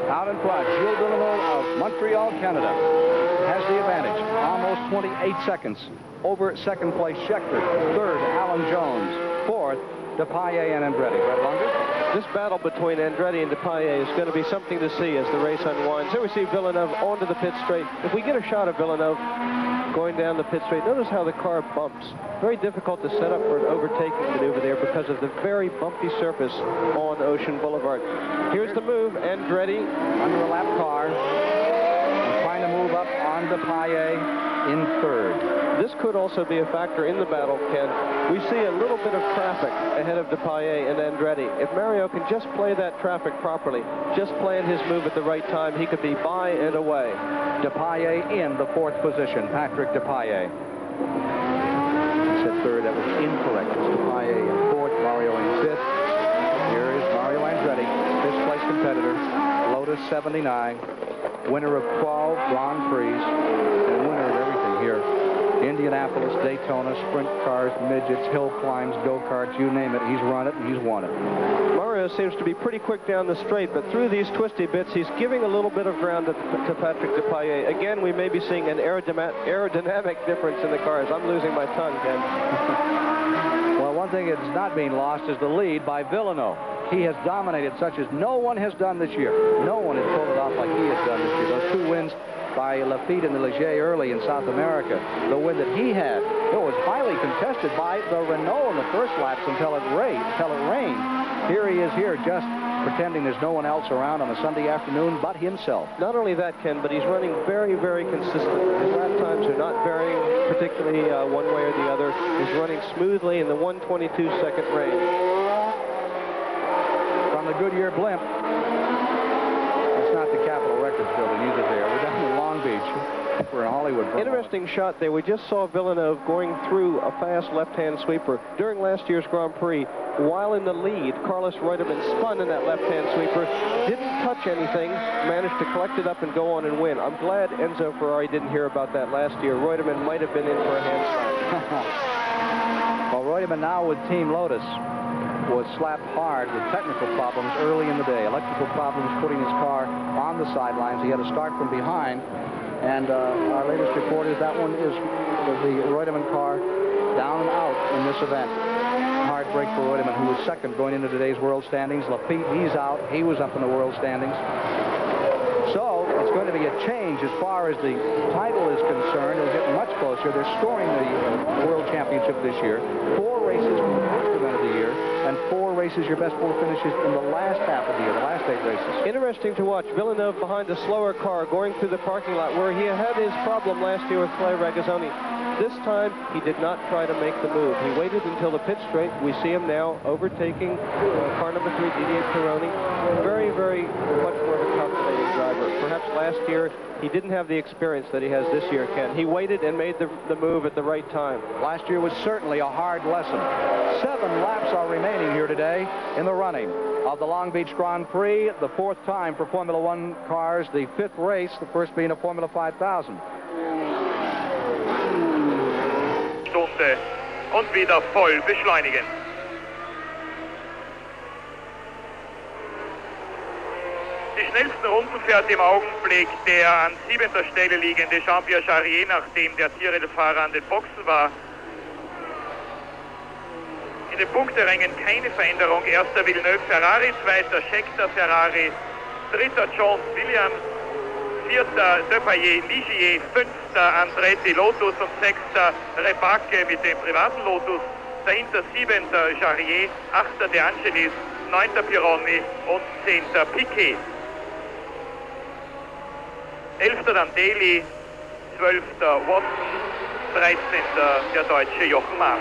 S1: Out in front, Gilles Villeneuve of Montreal, Canada, has the advantage. Almost 28 seconds over second place Scheckter. Third, Alan Jones. Fourth, Depailler and Andretti. Brett Longer?
S3: This battle between Andretti and Depailler is going to be something to see as the race unwinds. Here we see Villeneuve onto the pit straight. If we get a shot of Villeneuve going down the pit straight, notice how the car bumps. Very difficult to set up for an overtaking maneuver there because of the very bumpy surface on Ocean Boulevard. Here's the move, Andretti
S1: under a lap car and trying to move up on Depailler in third.
S3: This could also be a factor in the battle, Ken. We see a little bit of traffic ahead of Depailler and Andretti. If Mario can just play that traffic properly, just plan his move at the right time, he could be by and away.
S1: Depailler in the 4th position, Patrick Depailler. He said third, that was incorrect. It's Depailler in 4th, Mario in 5th. Here is Mario Andretti, 5th place competitor, Lotus 79, winner of 12 Grand Prix, and winner of everything here. Indianapolis, Daytona, sprint cars, midgets, hill climbs, go-karts, you name it. He's run it and he's won it.
S3: Mario seems to be pretty quick down the straight, but through these twisty bits, he's giving a little bit of ground to Patrick Depailler. Again, we may be seeing an aerodynamic difference in the cars. I'm losing my tongue, Ken.
S1: Well, one thing that's not being lost is the lead by Villeneuve. He has dominated such as no one has done this year. No one has pulled it off like he has done this year. Those 2 wins by Lafitte and the Ligier early in South America. The win that he had, it was highly contested by the Renault in the first laps until it rained. Here he is here just pretending there's no one else around on a Sunday afternoon but himself.
S3: Not only that, Ken, but he's running very, very consistent. His lap times are not varying particularly one way or the other. He's running smoothly in the 1:22-second range.
S1: From the Goodyear blimp, it's not the Capitol Records building either there. We're down in Long Beach. We're in Hollywood.
S3: Interesting shot there. We just saw Villeneuve going through a fast left-hand sweeper during last year's Grand Prix. While in the lead, Carlos Reutemann spun in that left-hand sweeper, didn't touch anything, managed to collect it up and go on and win. I'm glad Enzo Ferrari didn't hear about that last year. Reutemann might have been in for a handslap.
S1: Well, Reutemann now with Team Lotus was slapped hard with technical problems early in the day. Electrical problems putting his car on the sidelines. He had to start from behind. And our latest report is that one is the Reutemann car down and out in this event. Hard break for Reutemann, who was second going into today's world standings. Lafitte, he's out. He was up in the world standings. So it's going to be a change as far as the title is concerned. It'll get much closer. They're scoring the World Championship this year. 4 races from the first event of the year, and 4 races, your best 4 finishes in the last half of the year, the last 8 races.
S3: Interesting to watch. Villeneuve behind a slower car going through the parking lot where he had his problem last year with Clay Regazzoni. This time, he did not try to make the move. He waited until the pit straight. We see him now overtaking car number 3, Didier Pironi. Very, very much more of a calculating driver. Perhaps last year, he didn't have the experience that he has this year, Ken. He waited and made the move at the right time.
S1: Last year was certainly a hard lesson. 7 laps are remaining here today in the running of the Long Beach Grand Prix, the 4th time for Formula One cars, the 5th race, the first being a Formula 5000.
S9: Stunde und wieder voll beschleunigen. Die schnellsten Runden fährt im Augenblick der an 7. Stelle liegende Jean-Pierre Jarier, nachdem der Tyrrell-Fahrer an den Boxen war. In den Punkterängen keine Veränderung. Erster Villeneuve Ferrari, zweiter Scheckter Ferrari, dritter Jones Williams, vierter Depailler Ligier, fünfter Andretti Lotus und sechster Rebacke mit dem privaten Lotus. Dahinter 7. Jarier, 8. De Angelis, 9. Pironi und 10. Piquet. 11. dann Daly, 12. Watson, 13. der deutsche Jochen Maas.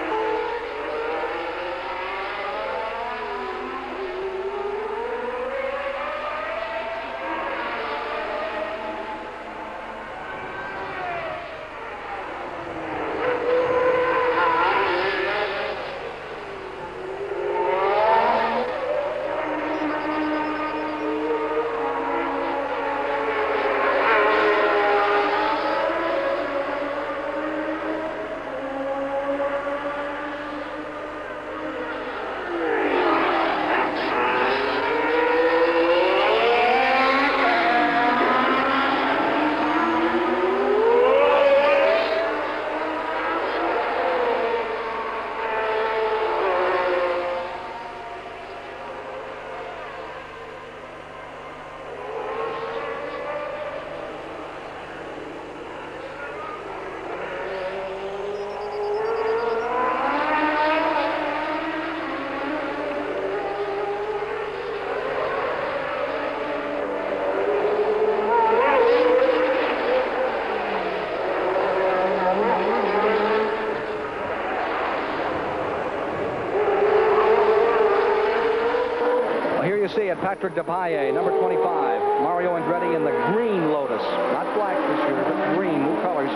S1: get Patrick DePaille, number 25. Mario Andretti in the green Lotus. Not black this year, but green, new colors.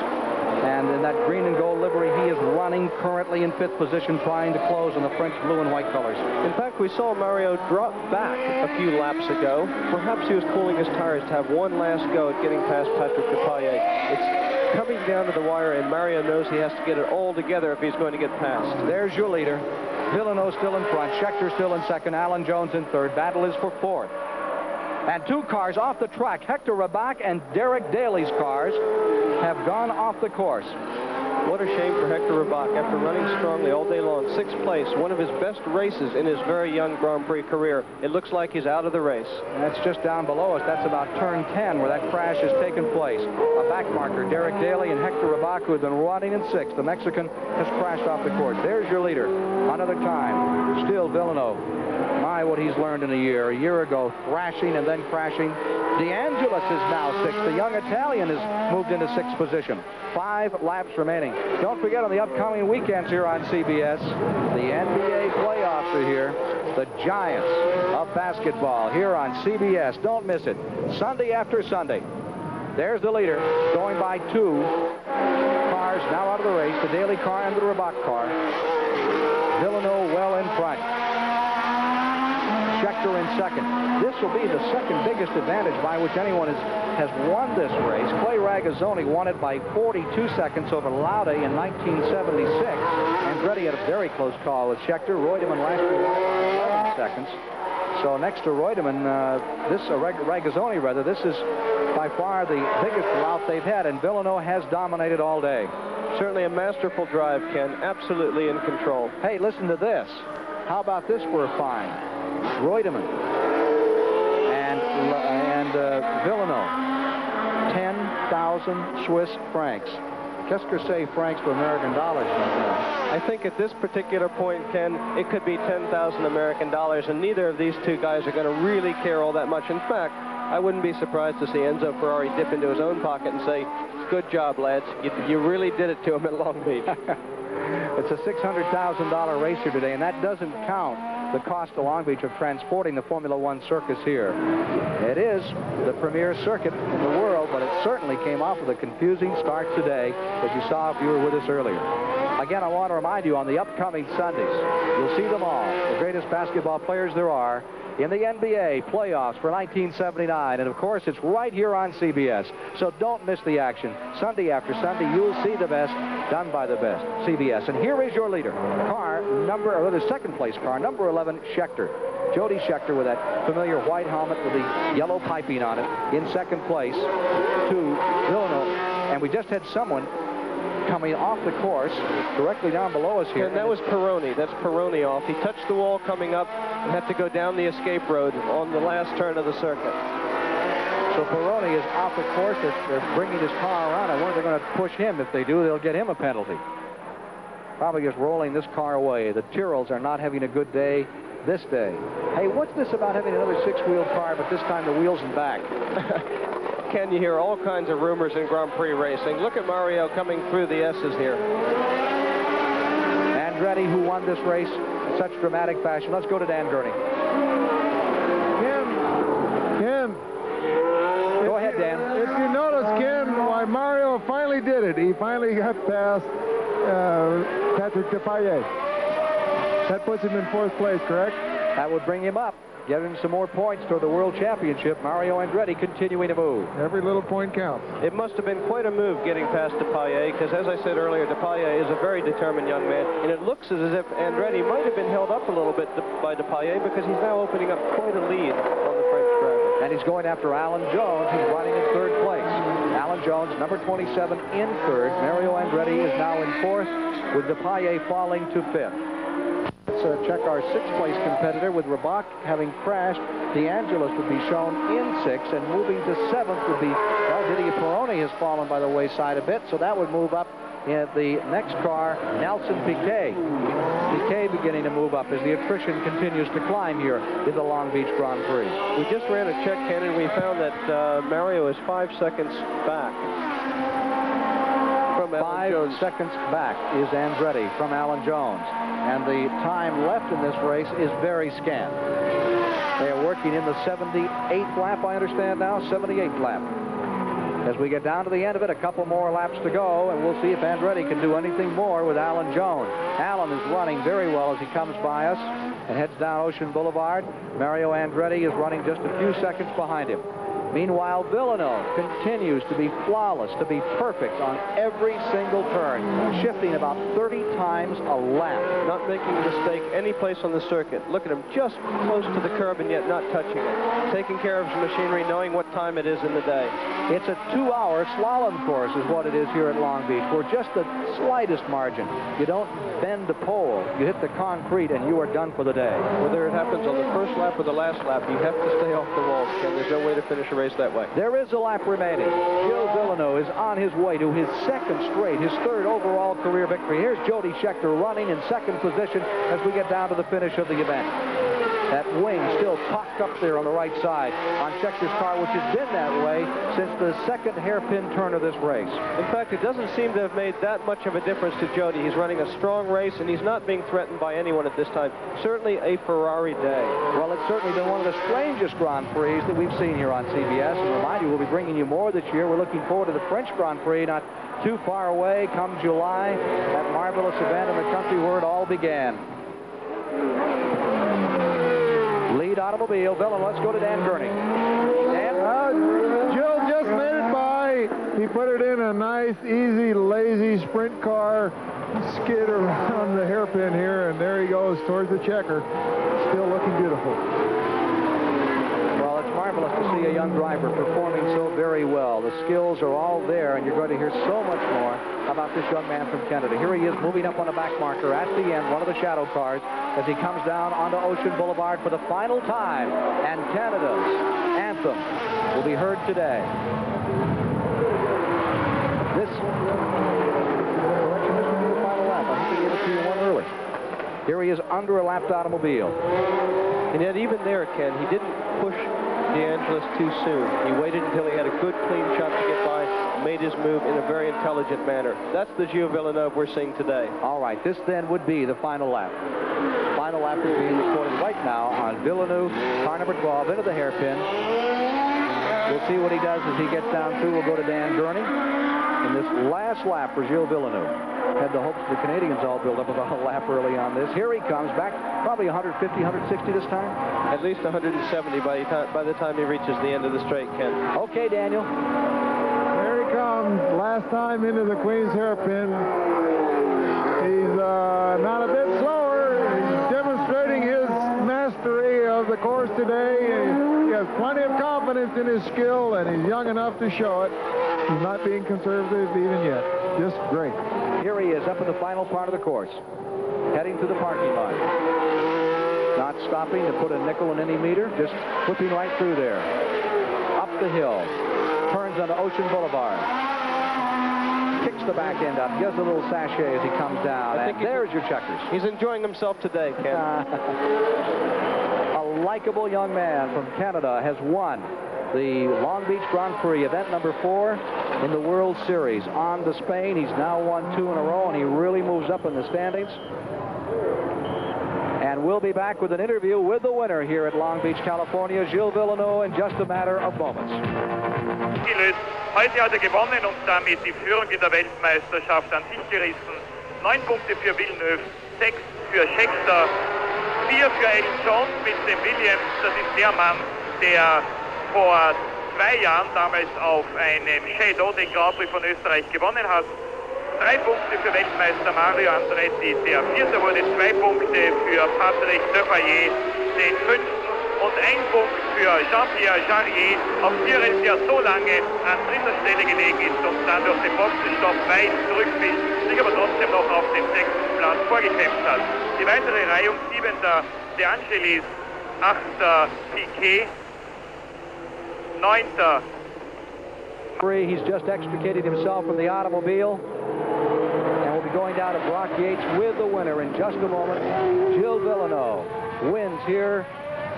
S1: And in that green and gold livery, he is running currently in 5th position, trying to close in the French blue and white colors.
S3: In fact, we saw Mario drop back a few laps ago. Perhaps he was cooling his tires to have one last go at getting past Patrick DePaille. It's coming down to the wire, and Mario knows he has to get it all together if he's going to get past.
S1: There's your leader. Villeneuve still in front. Schechter still in second. Alan Jones in third. Battle is for 4th. And 2 cars off the track. Hector Rabach and Derek Daly's cars have gone off the course.
S3: What a shame for Hector Rabach. After running strongly all day long, 6th place, one of his best races in his very young Grand Prix career. It looks like he's out of the race.
S1: And that's just down below us. That's about turn 10 where that crash has taken place. A back marker, Derek Daly and Hector Rabach, who have been running in 6th. The Mexican has crashed off the course. There's your leader. Another time. Still Villeneuve. My, what he's learned in a year. A year ago, thrashing and then crashing. DeAngelis is now 6th. The young Italian has moved into 6th position. 5 laps remaining. Don't forget on the upcoming weekends here on CBS, the NBA playoffs are here. The Giants of basketball here on CBS. Don't miss it. Sunday after Sunday. There's the leader going by 2 cars now out of the race. The Daly car and the Rabach car. Villeneuve well in front. Schechter in second. This will be the second biggest advantage by which anyone has won this race. Clay Ragazzoni won it by 42 seconds over Laude in 1976. Andretti had a very close call with Schechter. Reutemann last year 11 seconds. So next to Reutemann, Ragazzoni rather, this is by far the biggest rout they've had, and Villeneuve has dominated all day.
S3: Certainly a masterful drive, Ken. Absolutely in control.
S1: Hey, listen to this. How about this for a fine? Reutemann and Villeneuve, 10,000 Swiss francs. Qu'est-ce que c'est francs to American dollars?
S3: I think at this particular point, Ken, it could be 10,000 American dollars, and neither of these 2 guys are going to really care all that much. In fact, I wouldn't be surprised to see Enzo Ferrari dip into his own pocket and say, "Good job, lads. You really did it to him at Long Beach."
S1: It's a $600,000 race here today, and that doesn't count the cost to Long Beach of transporting the Formula One circus here. It is the premier circuit in the world, but it certainly came off with a confusing start today, as you saw if you were with us earlier. Again, I want to remind you, on the upcoming Sundays, you'll see them all, the greatest basketball players there are, in the NBA playoffs for 1979. And, of course, it's right here on CBS. So don't miss the action. Sunday after Sunday, you'll see the best done by the best. CBS. And here is your leader. The second place car, number 11, Schechter. Jody Schechter with that familiar white helmet with the yellow piping on it in second place to Villeneuve. And we just had someone coming off the course directly down below us here.
S3: And that was Peroni. That's Peroni off. He touched the wall coming up and had to go down the escape road on the last turn of the circuit.
S1: So Peroni is off the course. They're bringing his car around. I wonder if they're going to push him. If they do, they'll get him a penalty. Probably just rolling this car away. The Tyrrells are not having a good day this day. Hey, what's this about having another 6-wheel car, but this time the wheels and back?
S3: Ken, you hear all kinds of rumors in Grand Prix racing. Look at Mario coming through the S's here.
S1: Andretti, who won this race in such dramatic fashion. Let's go to Dan Gurney.
S2: Ken.
S1: Go ahead, Dan.
S2: If you notice, Ken, why Mario finally did it. He finally got past Patrick DePaille. That puts him in 4th place, correct?
S1: That would bring him up. Get him some more points toward the World Championship. Mario Andretti continuing to move.
S2: Every little point counts.
S3: It must have been quite a move getting past DePaille, because as I said earlier, DePaille is a very determined young man, and it looks as if Andretti might have been held up a little bit by DePaille, because he's now opening up quite a lead on the French driver.
S1: And he's going after Alan Jones, who's running in 3rd place. Alan Jones, number 27, in 3rd. Mario Andretti is now in 4th, with DePaille falling to 5th. Let's check our 6th place competitor. With Rabach having crashed, DeAngelis would be shown in 6th, and moving to 7th would be, well, Didier Peroni has fallen by the wayside a bit, so that would move up in the next car, Nelson Piquet. Piquet beginning to move up as the attrition continues to climb here in the Long Beach Grand Prix.
S3: We just ran a check, Ken, and we found that Mario is 5 seconds back from Alan Jones.
S1: 5 seconds back is Andretti from Alan Jones. And the time left in this race is very scant. They are working in the 78th lap, I understand now, 78th lap. As we get down to the end of it, a couple more laps to go, and we'll see if Andretti can do anything more with Alan Jones. Alan is running very well as he comes by us and heads down Ocean Boulevard. Mario Andretti is running just a few seconds behind him. Meanwhile, Villeneuve continues to be flawless, to be perfect on every single turn, shifting about 30 times a lap.
S3: Not making a mistake any place on the circuit. Look at him, just close to the curb and yet not touching it. Taking care of his machinery, knowing what time it is in the day.
S1: It's a 2-hour slalom course is what it is here at Long Beach, for just the slightest margin. You don't bend the pole, you hit the concrete, and you are done for the day.
S3: Whether it happens on the first lap or the last lap, you have to stay off the walls, Ken. There's no way to finish a race that way.
S1: There is a lap remaining. Gilles Villeneuve is on his way to his second straight, his third overall career victory. Here's Jody Scheckter running in second position as we get down to the finish of the event. That wing still cocked up there on the right side on Schechter's car, which has been that way since the second hairpin turn of this race.
S3: In fact, it doesn't seem to have made that much of a difference to Jody. He's running a strong race, and he's not being threatened by anyone at this time. Certainly a Ferrari day.
S1: Well, it's certainly been one of the strangest Grand Prix that we've seen here on CBS. And remind you, we'll be bringing you more this year. We're looking forward to the French Grand Prix not too far away come July, that marvelous event in the country where it all began. Lead automobile. Villeneuve, let's go to Dan Gurney. Dan?
S2: Jill just made it by. He put it in a nice, easy, lazy sprint car. Skid around the hairpin here, and there he goes towards the checker. Still looking beautiful.
S1: Well, it's marvelous to see a young driver performing so very well. The skills are all there, and you're going to hear so much more about this young man from Canada. Here he is moving up on the back marker at the end, one of the shadow cars, as he comes down onto Ocean Boulevard for the final time. And Canada's anthem will be heard today. This will be the final lap. I think he gave it to you one early. Here he is under a lapped automobile.
S3: And yet even there, Ken, he didn't push DeAngelis too soon. He waited until he had a good, clean shot to get by, made his move in a very intelligent manner. That's the Gilles Villeneuve we're seeing today.
S1: All right, this then would be the final lap. Final lap is being recorded right now on Villeneuve, car number 12, into the hairpin. We'll see what he does as he gets down through. We'll go to Dan Gurney. In this last lap for Gilles Villeneuve. Had the hopes of the Canadians all build up about a lap early on this. Here he comes back, probably 150, 160 this time.
S3: At least 170 by the time he reaches the end of the straight, Ken.
S1: Okay, Daniel.
S2: There he comes, last time into the Queen's hairpin. He's not a bit slower. He's demonstrating his mastery of the course today. He has plenty of confidence in his skill, and he's young enough to show it. He's not being conservative even yet. Just great.
S1: Here he is up in the final part of the course, heading to the parking lot. Not stopping to put a nickel in any meter, just whipping right through there. Up the hill, turns onto Ocean Boulevard. Kicks the back end up, gives a little sachet as he comes down, and there's your checkers.
S3: He's enjoying himself today, Ken.
S1: A likable young man from Canada has won the Long Beach Grand Prix, event number 4 in the World Series. On to Spain. He's now won 2 in a row, and he really moves up in the standings. And we'll be back with an interview with the winner here at Long Beach, California, Gilles Villeneuve, in just a matter of moments.
S9: Heute hat gewonnen und damit die Führung in der Weltmeisterschaft an sich gerissen. 9 Punkte für Villeneuve, 6 für Scheckter, 4 für Alan Jones mit dem Williams. Das ist der Mann, der vor 2 Jahren damals auf einem Shadow den Grand Prix von Österreich gewonnen hat. 3 Punkte für Weltmeister Mario Andretti, der 4. wurde, 2 Punkte für Patrick Depailler, den 5. und 1 Punkt für Jean-Pierre Jarier auf Tyrrell, der so lange an 3. Stelle gelegen ist und dann durch den Boxenstopp weit zurückfiel, sich aber trotzdem noch auf den 6. Platz vorgekämpft hat. Die weitere Reihung: 7. De Angelis, 8. Piquet, 9.
S1: He's just extricated himself from the automobile, and will be going down to Brock Yates with the winner in just a moment. Gilles Villeneuve wins here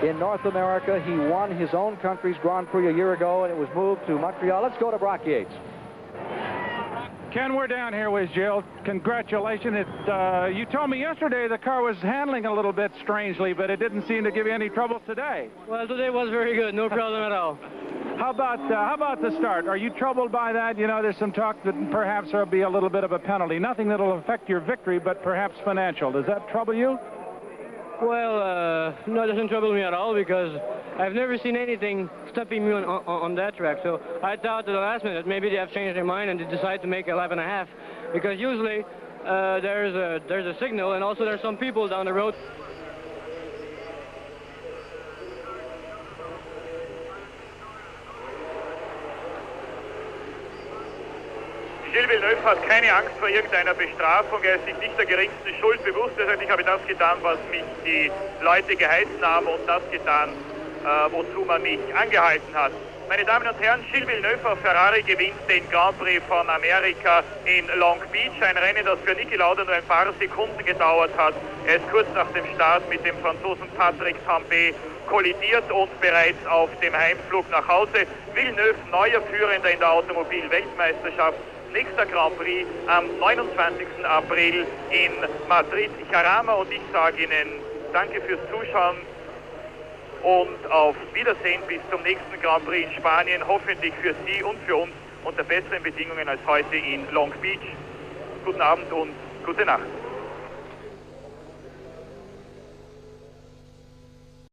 S1: in North America. He won his own country's Grand Prix a year ago, and it was moved to Montreal. Let's go to Brock Yates.
S4: Ken, we're down here with Jill. Congratulations. You told me yesterday the car was handling a little bit strangely, but it didn't seem to give you any trouble today.
S7: Well, today was very good. No problem at all.
S4: How about the start? Are you troubled by that? You know, there's some talk that perhaps there'll be a little bit of a penalty. Nothing that'll affect your victory, but perhaps financial. Does that trouble you?
S7: Well, no, it doesn't trouble me at all because I've never seen anything stopping me on that track. So I thought at the last minute maybe they have changed their mind and they decide to make a lap and a half because usually there's a signal and also there's some people down the road.
S9: Gilles Villeneuve hat keine Angst vor irgendeiner Bestrafung, er ist sich nicht der geringsten Schuld bewusst. Er sagt, ich habe das getan, was mich die Leute geheißen haben und das getan, wozu man mich angehalten hat. Meine Damen und Herren, Gilles Villeneuve auf Ferrari gewinnt den Grand Prix von Amerika in Long Beach. Ein Rennen, das für Niki Lauda nur ein paar Sekunden gedauert hat. Er ist kurz nach dem Start mit dem Franzosen Patrick Tambay kollidiert und bereits auf dem Heimflug nach Hause. Villeneuve, neuer Führender in der Automobil-Weltmeisterschaft. Nächster Grand Prix am 29. April in Madrid. Jarama und ich sage Ihnen danke fürs Zuschauen und auf Wiedersehen bis zum nächsten Grand Prix in Spanien, hoffentlich für Sie und für uns unter besseren Bedingungen als heute in Long Beach. Guten Abend und gute Nacht.